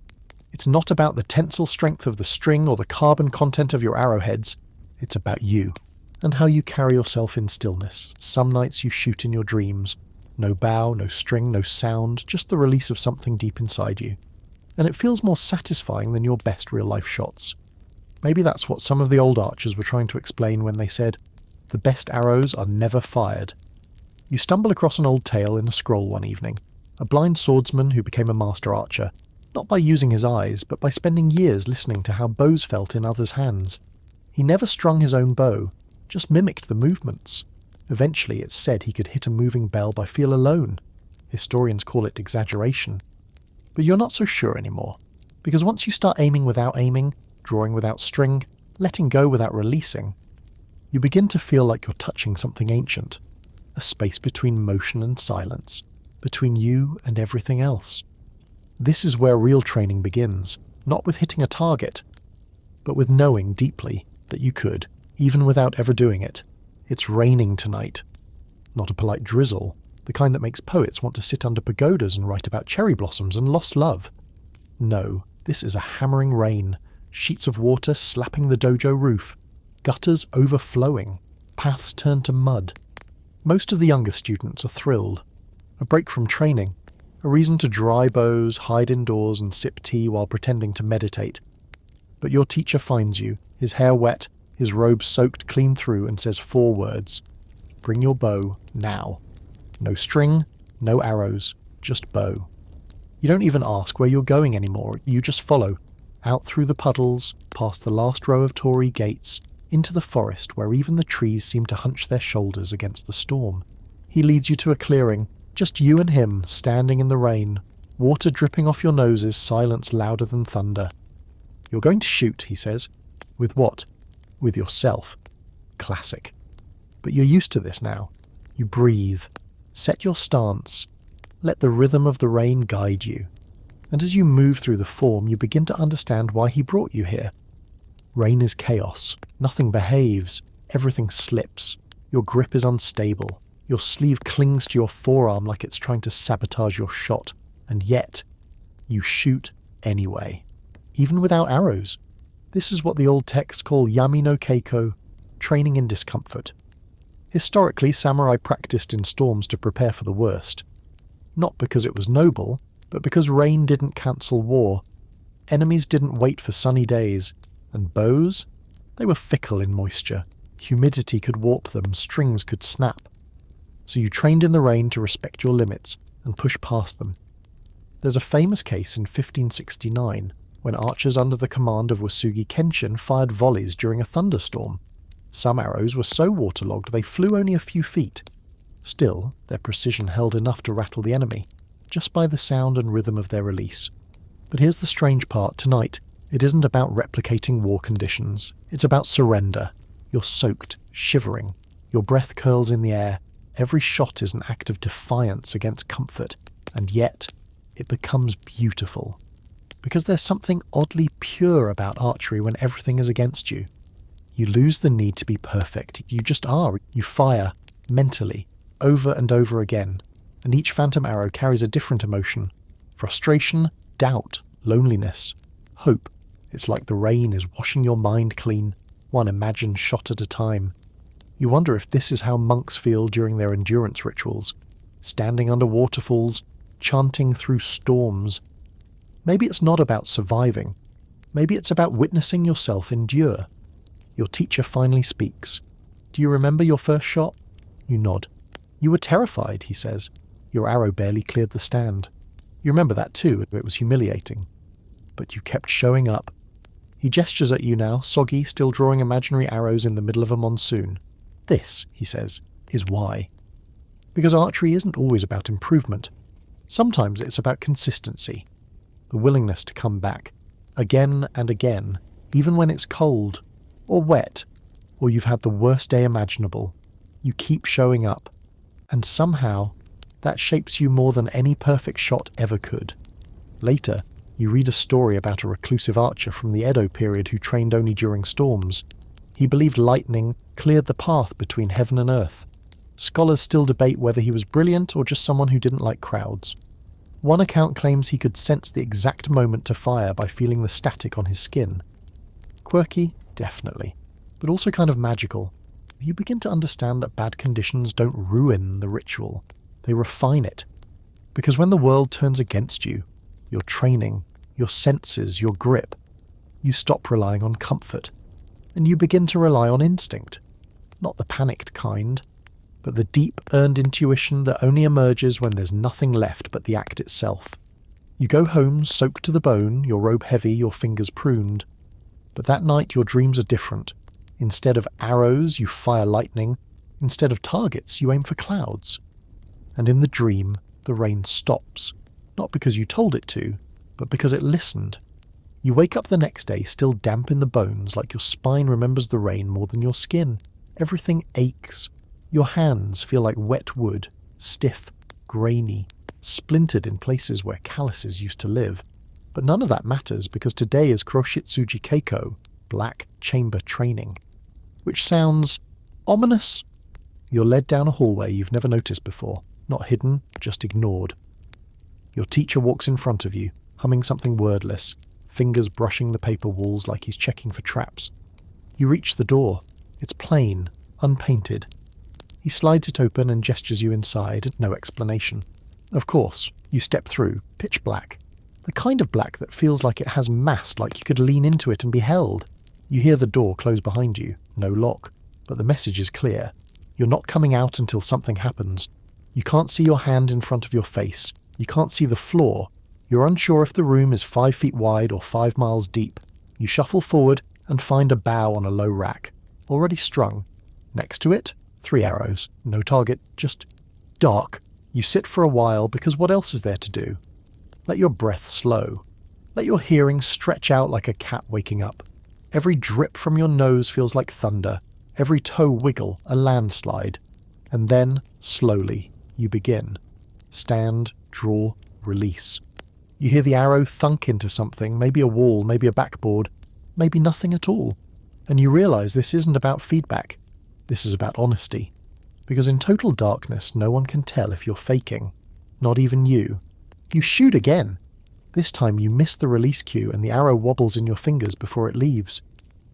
It's not about the tensile strength of the string or the carbon content of your arrowheads. It's about you, and how you carry yourself in stillness. Some nights you shoot in your dreams. No bow, no string, no sound, just the release of something deep inside you. And it feels more satisfying than your best real-life shots. Maybe that's what some of the old archers were trying to explain when they said, "The best arrows are never fired." You stumble across an old tale in a scroll one evening. A blind swordsman who became a master archer, not by using his eyes, but by spending years listening to how bows felt in others' hands. He never strung his own bow, just mimicked the movements. Eventually, it's said he could hit a moving bell by feel alone. Historians call it exaggeration. But you're not so sure anymore, because once you start aiming without aiming, drawing without string, letting go without releasing, you begin to feel like you're touching something ancient, a space between motion and silence, between you and everything else. This is where real training begins, not with hitting a target, but with knowing deeply that you could, even without ever doing it. It's raining tonight. Not a polite drizzle, the kind that makes poets want to sit under pagodas and write about cherry blossoms and lost love. No, this is a hammering rain, sheets of water slapping the dojo roof, gutters overflowing, paths turned to mud. Most of the younger students are thrilled. A break from training, a reason to dry bows, hide indoors and sip tea while pretending to meditate. But your teacher finds you, his hair wet, his robe soaked clean through, and says 4 words. Bring your bow now. No string, no arrows, just bow. You don't even ask where you're going anymore, you just follow, out through the puddles, past the last row of Torii gates, into the forest where even the trees seem to hunch their shoulders against the storm. He leads you to a clearing, just you and him standing in the rain, water dripping off your noses, silence louder than thunder. You're going to shoot, he says. With what? With yourself. Classic. But you're used to this now. You breathe. Set your stance. Let the rhythm of the rain guide you. And as you move through the form, you begin to understand why he brought you here. Rain is chaos. Nothing behaves. Everything slips. Your grip is unstable. Your sleeve clings to your forearm like it's trying to sabotage your shot. And yet, you shoot anyway. Even without arrows. This is what the old texts call yami no keiko, training in discomfort. Historically, samurai practiced in storms to prepare for the worst. Not because it was noble, but because rain didn't cancel war. Enemies didn't wait for sunny days. And bows? They were fickle in moisture. Humidity could warp them, strings could snap. So you trained in the rain to respect your limits and push past them. There's a famous case in 1569 when archers under the command of Wasugi Kenshin fired volleys during a thunderstorm. Some arrows were so waterlogged they flew only a few feet. Still, their precision held enough to rattle the enemy, just by the sound and rhythm of their release. But here's the strange part tonight. It isn't about replicating war conditions. It's about surrender. You're soaked, shivering. Your breath curls in the air. Every shot is an act of defiance against comfort. And yet, it becomes beautiful. Because there's something oddly pure about archery when everything is against you. You lose the need to be perfect. You just are. You fire, mentally, over and over again. And each phantom arrow carries a different emotion. Frustration, doubt, loneliness, hope. It's like the rain is washing your mind clean, one imagined shot at a time. You wonder if this is how monks feel during their endurance rituals, standing under waterfalls, chanting through storms. Maybe it's not about surviving. Maybe it's about witnessing yourself endure. Your teacher finally speaks. Do you remember your first shot? You nod. You were terrified, he says. Your arrow barely cleared the stand. You remember that too, it was humiliating. But you kept showing up. He gestures at you now, soggy, still drawing imaginary arrows in the middle of a monsoon. This, he says, is why. Because archery isn't always about improvement. Sometimes it's about consistency. The willingness to come back, again and again, even when it's cold, or wet, or you've had the worst day imaginable. You keep showing up, and somehow that shapes you more than any perfect shot ever could. Later, you read a story about a reclusive archer from the Edo period who trained only during storms. He believed lightning cleared the path between heaven and earth. Scholars still debate whether he was brilliant or just someone who didn't like crowds. One account claims he could sense the exact moment to fire by feeling the static on his skin. Quirky, definitely, but also kind of magical. You begin to understand that bad conditions don't ruin the ritual, they refine it. Because when the world turns against you, your training, your senses, your grip, you stop relying on comfort, and you begin to rely on instinct. Not the panicked kind, but the deep, earned intuition that only emerges when there's nothing left but the act itself. You go home soaked to the bone, your robe heavy, your fingers pruned. But that night your dreams are different. Instead of arrows, you fire lightning. Instead of targets, you aim for clouds. And in the dream, the rain stops. Not because you told it to, but because it listened. You wake up the next day still damp in the bones, like your spine remembers the rain more than your skin. Everything aches. Your hands feel like wet wood, stiff, grainy, splintered in places where calluses used to live. But none of that matters because today is Kuroshitsuji Keiko, Black Chamber Training. Which sounds ominous. You're led down a hallway you've never noticed before, not hidden, just ignored. Your teacher walks in front of you, humming something wordless, fingers brushing the paper walls like he's checking for traps. You reach the door. It's plain, unpainted. He slides it open and gestures you inside, no explanation. Of course, you step through, pitch black. The kind of black that feels like it has mass, like you could lean into it and be held. You hear the door close behind you, no lock, but the message is clear. You're not coming out until something happens. You can't see your hand in front of your face. You can't see the floor. You're unsure if the room is 5 feet wide or 5 miles deep. You shuffle forward and find a bow on a low rack, already strung. Next to it, 3 arrows. No target, just dark. You sit for a while because what else is there to do? Let your breath slow. Let your hearing stretch out like a cat waking up. Every drip from your nose feels like thunder. Every toe wiggle, a landslide. And then, slowly, you begin. Stand, draw, release. You hear the arrow thunk into something, maybe a wall, maybe a backboard, maybe nothing at all. And you realize this isn't about feedback. This is about honesty. Because in total darkness, no one can tell if you're faking. Not even you. You shoot again. This time you miss the release cue and the arrow wobbles in your fingers before it leaves.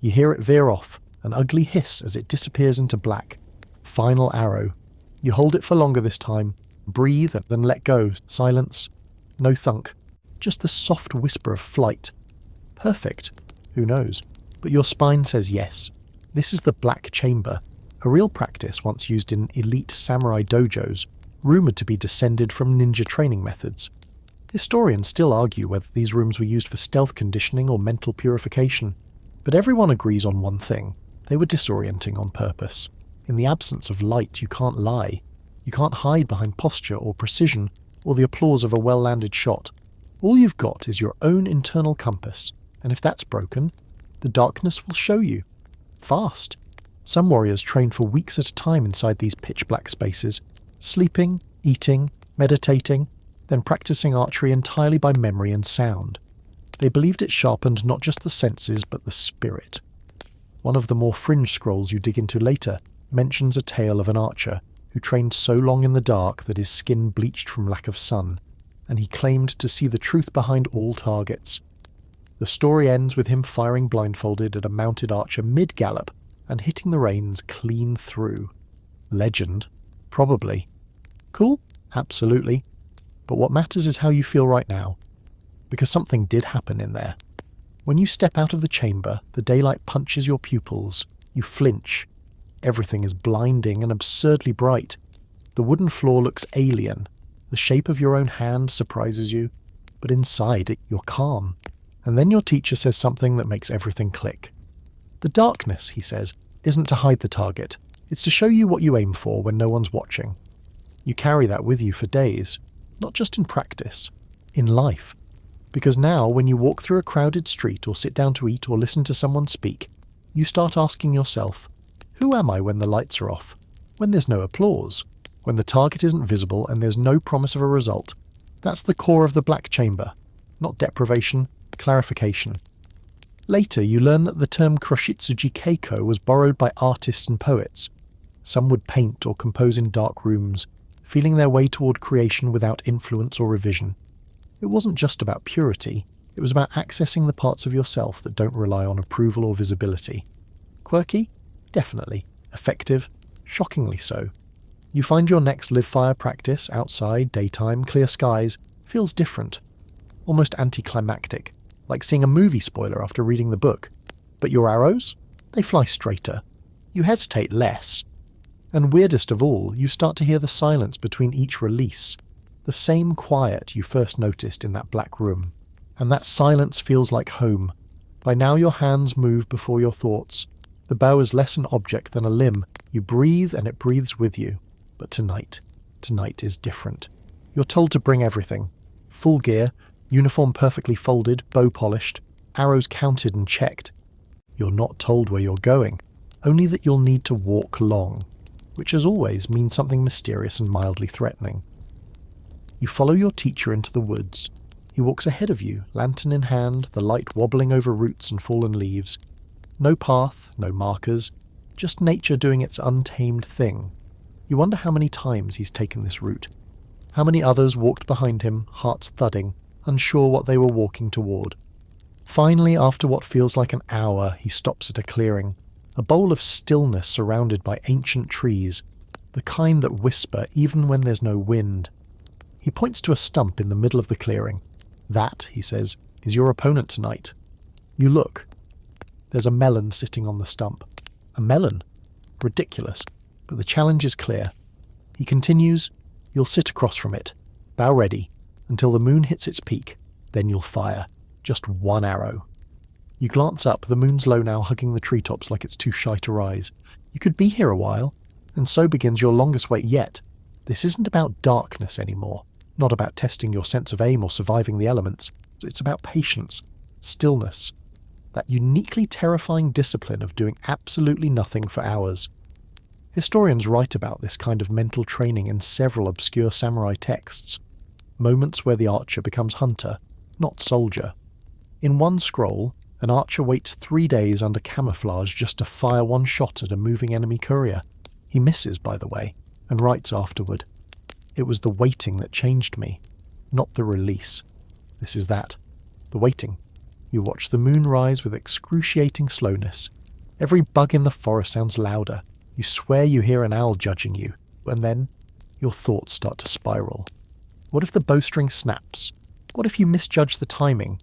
You hear it veer off, an ugly hiss as it disappears into black. Final arrow. You hold it for longer this time. Breathe and then let go. Silence. No thunk. Just the soft whisper of flight. Perfect. Who knows? But your spine says yes. This is the Black Chamber, a real practice once used in elite samurai dojos, rumoured to be descended from ninja training methods. Historians still argue whether these rooms were used for stealth conditioning or mental purification, but everyone agrees on one thing. They were disorienting on purpose. In the absence of light, you can't lie. You can't hide behind posture or precision or the applause of a well-landed shot. All you've got is your own internal compass, and if that's broken, the darkness will show you. Fast. Some warriors train for weeks at a time inside these pitch-black spaces, sleeping, eating, meditating, then practicing archery entirely by memory and sound. They believed it sharpened not just the senses, but the spirit. One of the more fringe scrolls you dig into later mentions a tale of an archer who trained so long in the dark that his skin bleached from lack of sun, and he claimed to see the truth behind all targets. The story ends with him firing blindfolded at a mounted archer mid-gallop and hitting the reins clean through. Legend? Probably. Cool? Absolutely. But what matters is how you feel right now. Because something did happen in there. When you step out of the chamber, the daylight punches your pupils. You flinch. Everything is blinding and absurdly bright. The wooden floor looks alien. The The shape of your own hand surprises you, but inside you're calm. And then your teacher says something that makes everything click. The darkness, he says, isn't to hide the target. It's to show you what you aim for when no one's watching. You carry that with you for days, not just in practice, in life. Because now, when you walk through a crowded street or sit down to eat or listen to someone speak, you start asking yourself, who am I when the lights are off? When there's no applause? When the target isn't visible and there's no promise of a result? That's the core of the black chamber. Not deprivation, clarification. Later, you learn that the term Kroshitsuji Keiko was borrowed by artists and poets. Some would paint or compose in dark rooms, feeling their way toward creation without influence or revision. It wasn't just about purity, it was about accessing the parts of yourself that don't rely on approval or visibility. Quirky? Definitely. Effective? Shockingly so. You find your next live-fire practice, outside, daytime, clear skies, feels different. Almost anticlimactic, like seeing a movie spoiler after reading the book. But your arrows? They fly straighter. You hesitate less. And weirdest of all, you start to hear the silence between each release. The same quiet you first noticed in that black room. And that silence feels like home. By now your hands move before your thoughts. The bow is less an object than a limb. You breathe and it breathes with you. But tonight is different. You're told to bring everything. Full gear, uniform perfectly folded, bow polished, arrows counted and checked. You're not told where you're going, only that you'll need to walk long, which as always means something mysterious and mildly threatening. You follow your teacher into the woods. He walks ahead of you, lantern in hand, the light wobbling over roots and fallen leaves. No path, no markers, just nature doing its untamed thing. You wonder how many times he's taken this route. How many others walked behind him, hearts thudding, unsure what they were walking toward. Finally, after what feels like an hour, he stops at a clearing, a bowl of stillness surrounded by ancient trees, the kind that whisper even when there's no wind. He points to a stump in the middle of the clearing. That, he says, is your opponent tonight. You look. There's a melon sitting on the stump. A melon? Ridiculous. But the challenge is clear. He continues, you'll sit across from it, bow ready, until the moon hits its peak. Then you'll fire. Just one arrow. You glance up, the moon's low now, hugging the treetops like it's too shy to rise. You could be here a while, and so begins your longest wait yet. This isn't about darkness anymore, not about testing your sense of aim or surviving the elements. It's about patience, stillness, that uniquely terrifying discipline of doing absolutely nothing for hours. Historians write about this kind of mental training in several obscure samurai texts, moments where the archer becomes hunter, not soldier. In one scroll, an archer waits 3 days under camouflage just to fire one shot at a moving enemy courier. He misses, by the way, and writes afterward, "It was the waiting that changed me, not the release." This is that. The waiting. You watch the moon rise with excruciating slowness. Every bug in the forest sounds louder. You swear you hear an owl judging you, and then your thoughts start to spiral. What if the bowstring snaps? What if you misjudge the timing?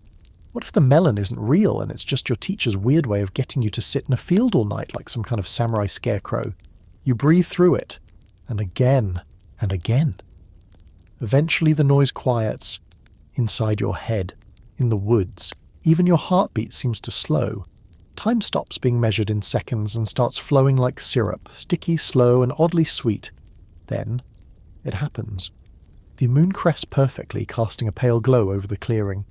What if the melon isn't real and it's just your teacher's weird way of getting you to sit in a field all night like some kind of samurai scarecrow? You breathe through it, and again, and again. Eventually the noise quiets. Inside your head, in the woods, even your heartbeat seems to slow. Time stops being measured in seconds and starts flowing like syrup, sticky, slow, and oddly sweet. Then, it happens. The moon crests perfectly, casting a pale glow over the clearing.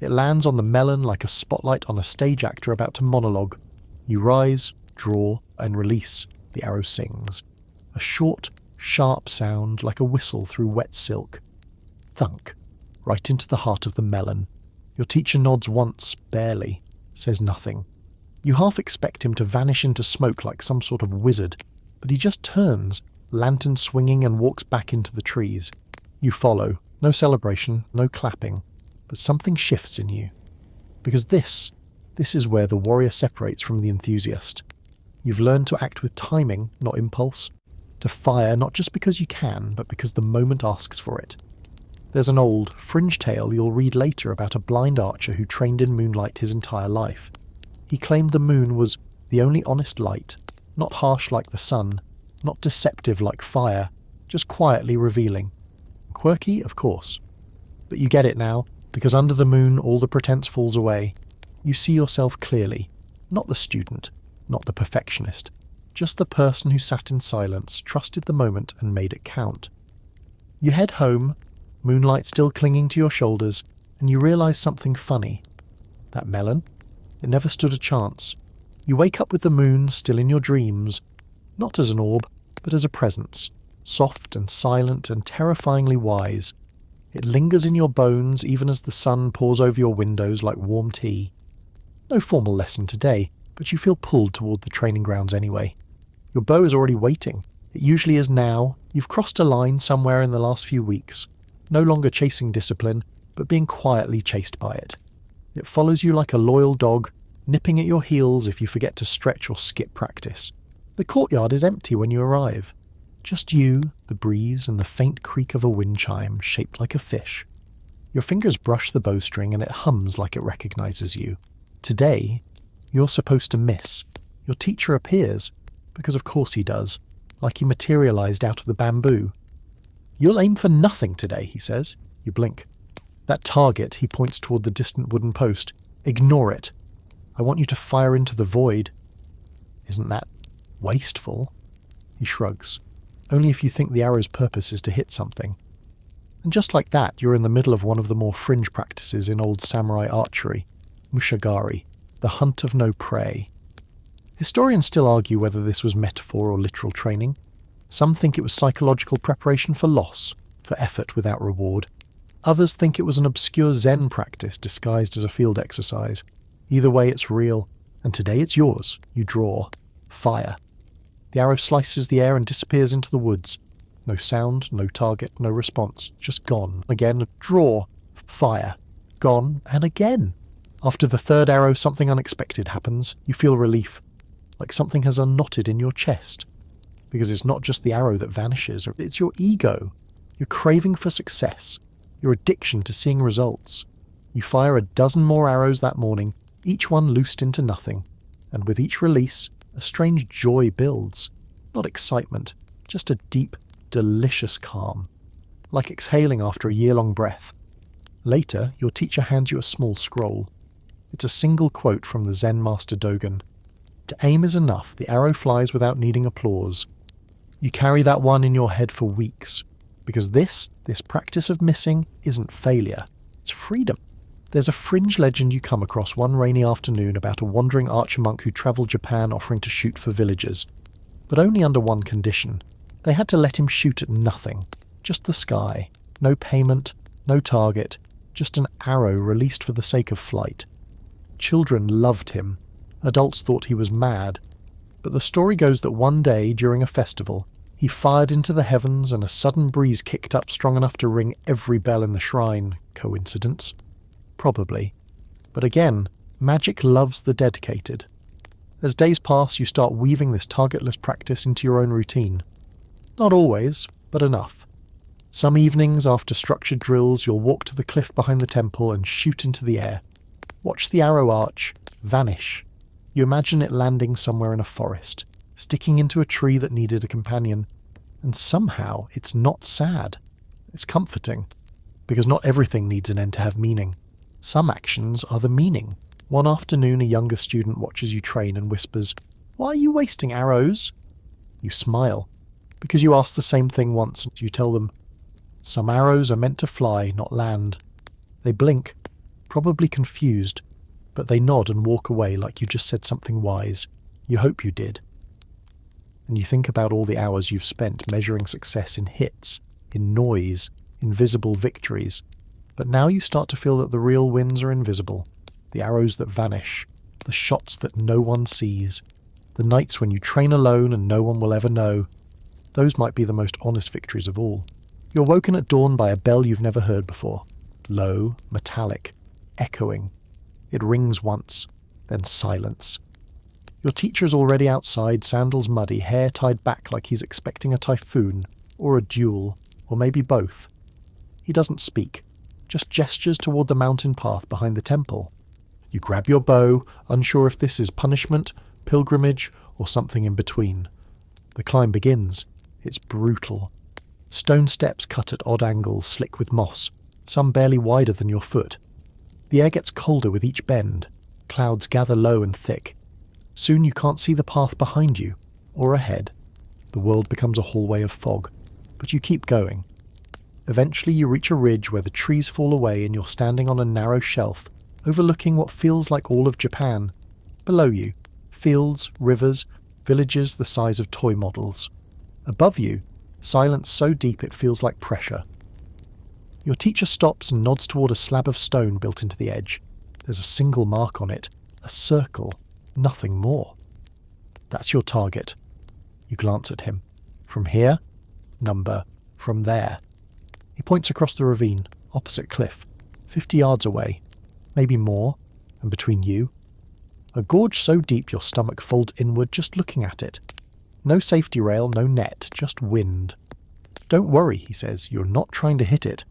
It lands on the melon like a spotlight on a stage actor about to monologue. You rise, draw, and release. The arrow sings. A short, sharp sound like a whistle through wet silk. Thunk. Right into the heart of the melon. Your teacher nods once, barely, says nothing. You half expect him to vanish into smoke like some sort of wizard, but he just turns, lantern swinging, and walks back into the trees. You follow. No celebration, no clapping, but something shifts in you. Because this is where the warrior separates from the enthusiast. You've learned to act with timing, not impulse. To fire not just because you can, but because the moment asks for it. There's an old, fringe tale you'll read later about a blind archer who trained in moonlight his entire life. He claimed the moon was the only honest light, not harsh like the sun, not deceptive like fire, just quietly revealing. Quirky, of course. But you get it now, because under the moon all the pretense falls away. You see yourself clearly. Not the student, not the perfectionist. Just the person who sat in silence, trusted the moment and made it count. You head home, moonlight still clinging to your shoulders, and you realise something funny. That melon? It never stood a chance. You wake up with the moon still in your dreams, not as an orb, but as a presence, soft and silent and terrifyingly wise. It lingers in your bones even as the sun pours over your windows like warm tea. No formal lesson today, but you feel pulled toward the training grounds anyway. Your bow is already waiting. It usually is now. You've crossed a line somewhere in the last few weeks, no longer chasing discipline, but being quietly chased by it. It follows you like a loyal dog, nipping at your heels if you forget to stretch or skip practice. The courtyard is empty when you arrive. Just you, the breeze, and the faint creak of a wind chime shaped like a fish. Your fingers brush the bowstring and it hums like it recognizes you. Today, you're supposed to miss. Your teacher appears, because of course he does, like he materialized out of the bamboo. You'll aim for nothing today, he says. You blink. That target, he points toward the distant wooden post. Ignore it. I want you to fire into the void. Isn't that wasteful? He shrugs. Only if you think the arrow's purpose is to hit something. And just like that, you're in the middle of one of the more fringe practices in old samurai archery, mushigari, the hunt of no prey. Historians still argue whether this was metaphor or literal training. Some think it was psychological preparation for loss, for effort without reward. Others think it was an obscure Zen practice disguised as a field exercise. Either way, it's real, and today it's yours. You draw. Fire. The arrow slices the air and disappears into the woods. No sound, no target, no response. Just gone. Again, draw. Fire. Gone, and again. After the third arrow, something unexpected happens. You feel relief, like something has unknotted in your chest. Because it's not just the arrow that vanishes, it's your ego. Your craving for success. Your addiction to seeing results. You fire a dozen more arrows that morning, each one loosed into nothing. And with each release, a strange joy builds. Not excitement, just a deep, delicious calm. Like exhaling after a year-long breath. Later, your teacher hands you a small scroll. It's a single quote from the Zen master Dogen. To aim is enough, the arrow flies without needing applause. You carry that one in your head for weeks. Because this practice of missing isn't failure, it's freedom. There's a fringe legend you come across one rainy afternoon about a wandering archer monk who travelled Japan offering to shoot for villagers. But only under one condition. They had to let him shoot at nothing. Just the sky. No payment, no target. Just an arrow released for the sake of flight. Children loved him. Adults thought he was mad. But the story goes that one day, during a festival, he fired into the heavens and a sudden breeze kicked up strong enough to ring every bell in the shrine. Coincidence? Probably. But again, magic loves the dedicated. As days pass, you start weaving this targetless practice into your own routine. Not always, but enough. Some evenings after structured drills, you'll walk to the cliff behind the temple and shoot into the air. Watch the arrow arch, vanish. You imagine it landing somewhere in a forest, sticking into a tree that needed a companion. And somehow it's not sad. It's comforting. Because not everything needs an end to have meaning. Some actions are the meaning. One afternoon, a younger student watches you train and whispers, "Why are you wasting arrows?" You smile. Because you asked the same thing once, and you tell them, "Some arrows are meant to fly, not land." They blink, probably confused, but they nod and walk away like you just said something wise. You hope you did. And you think about all the hours you've spent measuring success in hits, in noise, in visible victories. But now you start to feel that the real wins are invisible. The arrows that vanish. The shots that no one sees. The nights when you train alone and no one will ever know. Those might be the most honest victories of all. You're woken at dawn by a bell you've never heard before. Low, metallic, echoing. It rings once, then silence. Your teacher is already outside, sandals muddy, hair tied back like he's expecting a typhoon, or a duel, or maybe both. He doesn't speak, just gestures toward the mountain path behind the temple. You grab your bow, unsure if this is punishment, pilgrimage, or something in between. The climb begins. It's brutal. Stone steps cut at odd angles slick with moss, some barely wider than your foot. The air gets colder with each bend. Clouds gather low and thick. Soon you can't see the path behind you, or ahead. The world becomes a hallway of fog, but you keep going. Eventually you reach a ridge where the trees fall away and you're standing on a narrow shelf, overlooking what feels like all of Japan. Below you, fields, rivers, villages the size of toy models. Above you, silence so deep it feels like pressure. Your teacher stops and nods toward a slab of stone built into the edge. There's a single mark on it, a circle, nothing more. That's your target. You glance at him. From here, number. From there. He points across the ravine, opposite cliff, 50 yards away, maybe more, and between you. A gorge so deep your stomach folds inward just looking at it. No safety rail, no net, just wind. Don't worry, he says, you're not trying to hit it.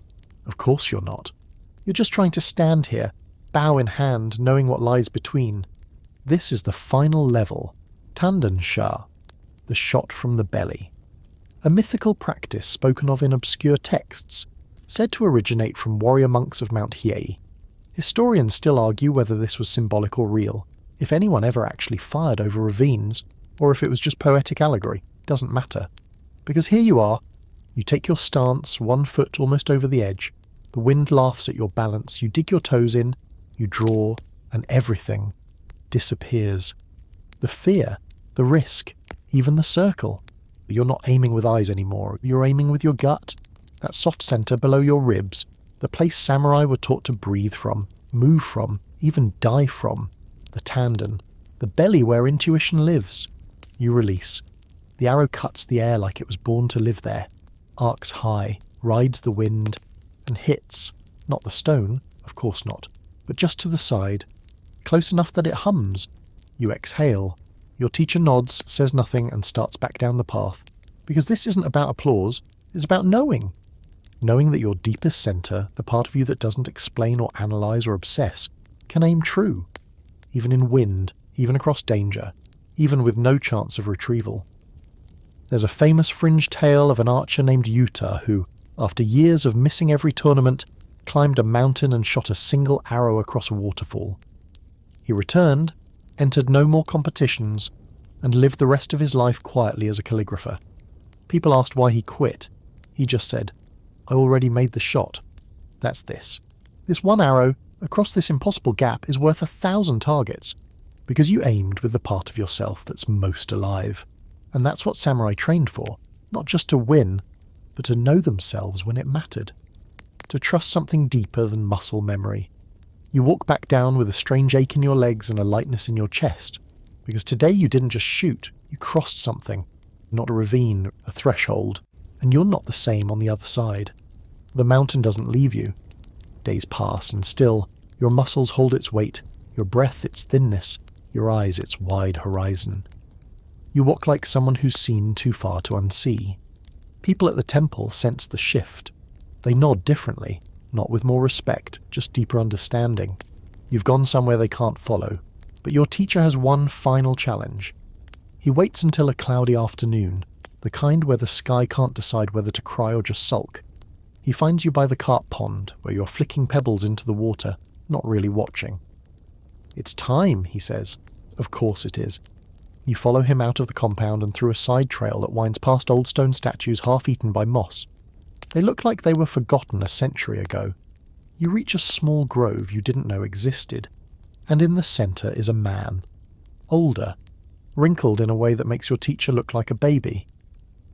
Of course you're not. You're just trying to stand here, bow in hand, knowing what lies between. This is the final level, Tanden-sha, the shot from the belly. A mythical practice spoken of in obscure texts, said to originate from warrior monks of Mount Hiei. Historians still argue whether this was symbolic or real, if anyone ever actually fired over ravines, or if it was just poetic allegory, doesn't matter. Because here you are, you take your stance, 1 foot almost over the edge, the wind laughs at your balance, you dig your toes in, you draw, and everything disappears. The fear, the risk, even the circle. You're not aiming with eyes anymore, you're aiming with your gut. That soft centre below your ribs, the place samurai were taught to breathe from, move from, even die from. The tanden, the belly where intuition lives. You release. The arrow cuts the air like it was born to live there, arcs high, rides the wind, and hits, not the stone, of course not, but just to the side, close enough that it hums. You exhale. Your teacher nods, says nothing, and starts back down the path. Because this isn't about applause, it's about knowing. Knowing that your deepest centre, the part of you that doesn't explain or analyse or obsess, can aim true. Even in wind, even across danger, even with no chance of retrieval. There's a famous fringe tale of an archer named Yuta who, after years of missing every tournament, climbed a mountain and shot a single arrow across a waterfall. He returned, entered no more competitions, and lived the rest of his life quietly as a calligrapher. People asked why he quit. He just said, I already made the shot. That's this. This one arrow, across this impossible gap, is worth 1,000 targets, because you aimed with the part of yourself that's most alive. And that's what samurai trained for, not just to win, but to know themselves when it mattered. To trust something deeper than muscle memory. You walk back down with a strange ache in your legs and a lightness in your chest, because today you didn't just shoot, you crossed something, not a ravine, a threshold, and you're not the same on the other side. The mountain doesn't leave you. Days pass, and still, your muscles hold its weight, your breath its thinness, your eyes its wide horizon. You walk like someone who's seen too far to unsee. People at the temple sense the shift. They nod differently, not with more respect, just deeper understanding. You've gone somewhere they can't follow, but your teacher has one final challenge. He waits until a cloudy afternoon, the kind where the sky can't decide whether to cry or just sulk. He finds you by the carp pond, where you're flicking pebbles into the water, not really watching. It's time, he says. Of course it is. You follow him out of the compound and through a side trail that winds past old stone statues half-eaten by moss. They look like they were forgotten a century ago. You reach a small grove you didn't know existed, and in the centre is a man. Older, wrinkled in a way that makes your teacher look like a baby.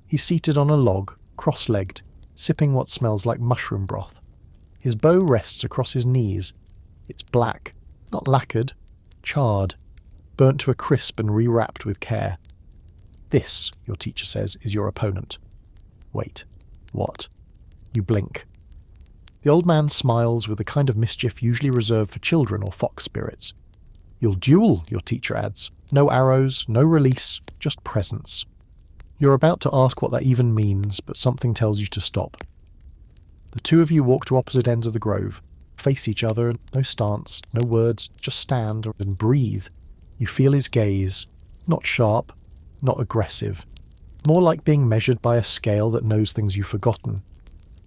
He's seated on a log, cross-legged, sipping what smells like mushroom broth. His bow rests across his knees. It's black, not lacquered, charred, burnt to a crisp and rewrapped with care. This, your teacher says, is your opponent. Wait, what? You blink. The old man smiles with the kind of mischief usually reserved for children or fox spirits. You'll duel, your teacher adds. No arrows, no release, just presence. You're about to ask what that even means, but something tells you to stop. The two of you walk to opposite ends of the grove, face each other, no stance, no words, just stand and breathe. You feel his gaze, not sharp, not aggressive, More like being measured by a scale that knows things you've forgotten.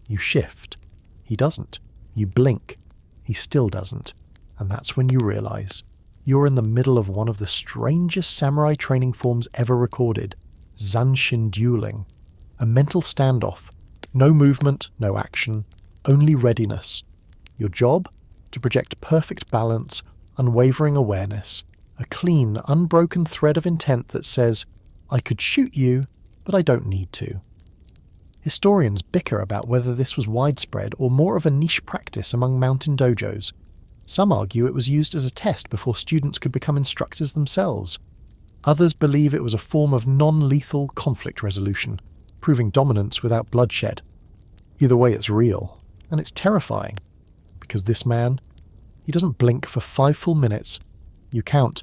You shift. He doesn't. You blink. He still doesn't. And that's when you realize you're in the middle of one of the strangest samurai training forms ever recorded, zanshin dueling. A mental standoff. No movement, no action, only readiness. Your job? To project perfect balance, unwavering awareness, a clean, unbroken thread of intent that says, I could shoot you, but I don't need to. Historians bicker about whether this was widespread or more of a niche practice among mountain dojos. Some argue it was used as a test before students could become instructors themselves. Others believe it was a form of non-lethal conflict resolution, proving dominance without bloodshed. Either way, it's real, and it's terrifying, because this man, he doesn't blink for 5 full minutes. You count,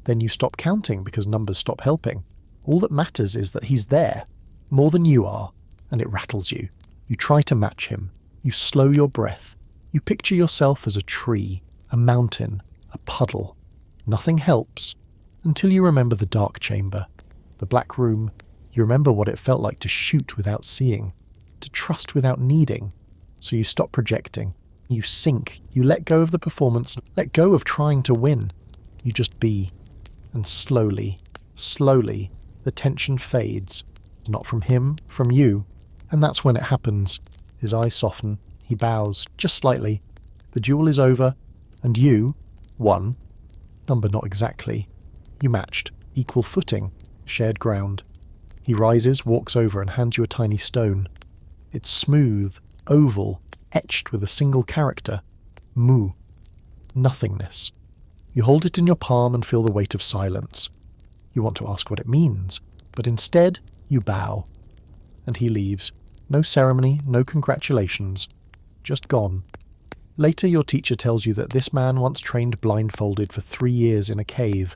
then you stop counting because numbers stop helping. All that matters is that he's there, more than you are, and it rattles you. You try to match him. You slow your breath. You picture yourself as a tree, a mountain, a puddle. Nothing helps, until you remember the dark chamber, the black room. You remember what it felt like to shoot without seeing, to trust without needing. So you stop projecting. You sink. You let go of the performance, let go of trying to win. You just be. And slowly, slowly, the tension fades. Not from him, from you. And that's when it happens. His eyes soften. He bows, just slightly. The duel is over, and you won. Number not exactly. You matched. Equal footing. Shared ground. He rises, walks over, and hands you a tiny stone. It's smooth, oval, etched with a single character. Mu. Nothingness. You hold it in your palm and feel the weight of silence. You want to ask what it means, but instead you bow. And he leaves. No ceremony, no congratulations. Just gone. Later your teacher tells you that this man once trained blindfolded for 3 years in a cave,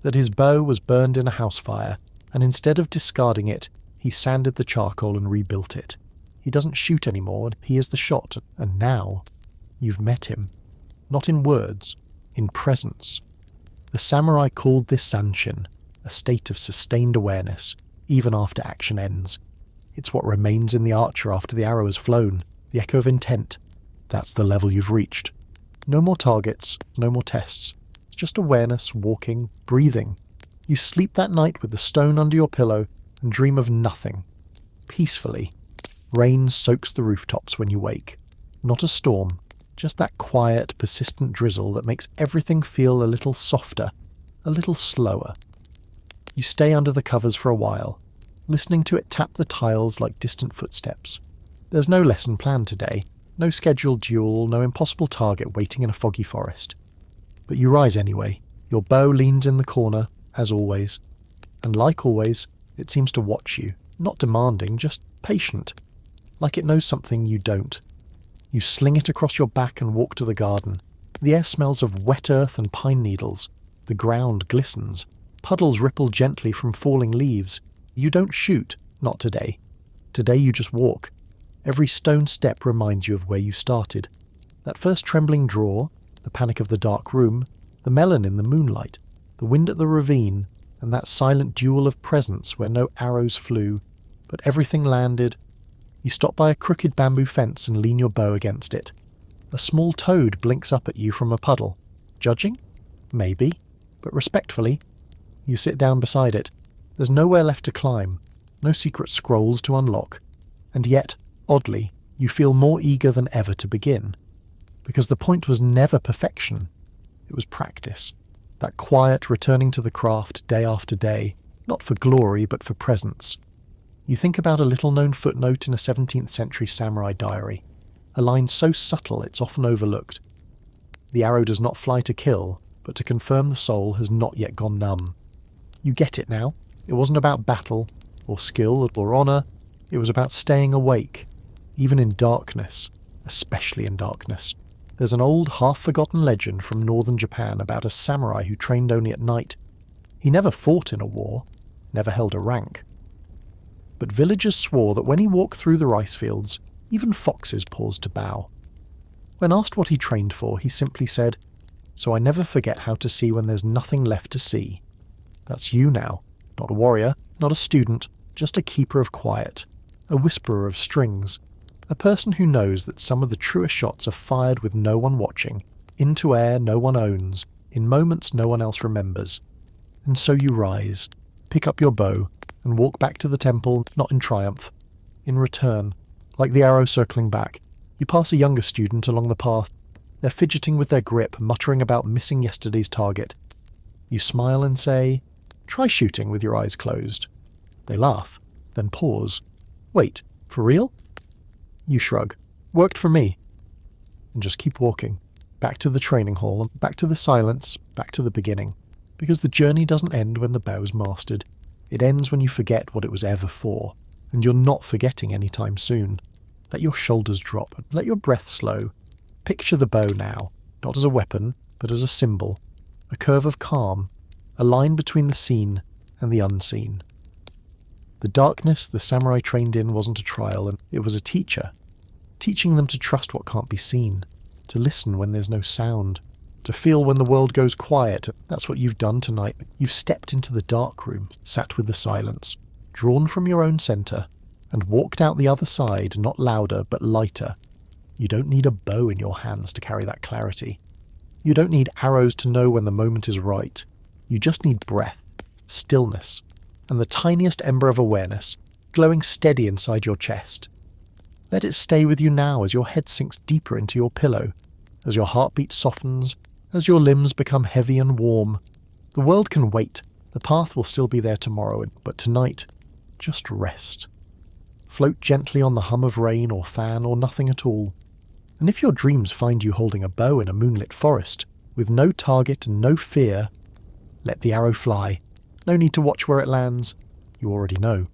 that his bow was burned in a house fire, and instead of discarding it, he sanded the charcoal and rebuilt it. He doesn't shoot anymore, he is the shot, and now you've met him. Not in words, in presence. The samurai called this zanshin, a state of sustained awareness, even after action ends. It's what remains in the archer after the arrow has flown, the echo of intent. That's the level you've reached. No more targets, no more tests. It's just awareness, walking, breathing. You sleep that night with the stone under your pillow and dream of nothing. Peacefully. Rain soaks the rooftops when you wake. Not a storm, just that quiet, persistent drizzle that makes everything feel a little softer, a little slower. You stay under the covers for a while, listening to it tap the tiles like distant footsteps. There's no lesson planned today, no scheduled duel, no impossible target waiting in a foggy forest. But you rise anyway. Your bow leans in the corner, as always. And like always, it seems to watch you, not demanding, just patient. Like it knows something you don't. You sling it across your back and walk to the garden. The air smells of wet earth and pine needles. The ground glistens. Puddles ripple gently from falling leaves. You don't shoot, not today. Today you just walk. Every stone step reminds you of where you started. That first trembling draw, the panic of the dark room, the melon in the moonlight, the wind at the ravine, and that silent duel of presence where no arrows flew, but everything landed. You stop by a crooked bamboo fence and lean your bow against it. A small toad blinks up at you from a puddle. Judging? Maybe, but respectfully. You sit down beside it. There's nowhere left to climb, no secret scrolls to unlock, and yet, oddly, you feel more eager than ever to begin. Because the point was never perfection. It was practice. That quiet returning to the craft day after day, not for glory but for presence. You think about a little-known footnote in a 17th century samurai diary, a line so subtle it's often overlooked. The arrow does not fly to kill, but to confirm the soul has not yet gone numb. You get it now. It wasn't about battle, or skill, or honour. It was about staying awake, even in darkness, especially in darkness. There's an old, half-forgotten legend from northern Japan about a samurai who trained only at night. He never fought in a war, never held a rank. But villagers swore that when he walked through the rice fields, even foxes paused to bow. When asked what he trained for, he simply said, "So I never forget how to see when there's nothing left to see." That's you now. Not a warrior, not a student, just a keeper of quiet, a whisperer of strings, a person who knows that some of the truest shots are fired with no one watching, into air no one owns, in moments no one else remembers. And so you rise, pick up your bow, and walk back to the temple, not in triumph. In return, like the arrow circling back, you pass a younger student along the path. They're fidgeting with their grip, muttering about missing yesterday's target. You smile and say, "Try shooting with your eyes closed." They laugh, then pause. "Wait, for real?" You shrug. "Worked for me." And just keep walking. Back to the training hall, back to the silence, back to the beginning. Because the journey doesn't end when the bow's mastered. It ends when you forget what it was ever for. And you're not forgetting anytime soon. Let your shoulders drop. Let your breath slow. Picture the bow now, not as a weapon, but as a symbol. A curve of calm. A line between the seen and the unseen. The darkness the samurai trained in wasn't a trial, and it was a teacher. Teaching them to trust what can't be seen. To listen when there's no sound. To feel when the world goes quiet. That's what you've done tonight. You've stepped into the dark room, sat with the silence, drawn from your own centre, and walked out the other side, not louder, but lighter. You don't need a bow in your hands to carry that clarity. You don't need arrows to know when the moment is right. You just need breath, stillness, and the tiniest ember of awareness, glowing steady inside your chest. Let it stay with you now as your head sinks deeper into your pillow, as your heartbeat softens, as your limbs become heavy and warm. The world can wait. The path will still be there tomorrow, but tonight, just rest. Float gently on the hum of rain or fan or nothing at all. And if your dreams find you holding a bow in a moonlit forest, with no target and no fear, let the arrow fly. No need to watch where it lands. You already know.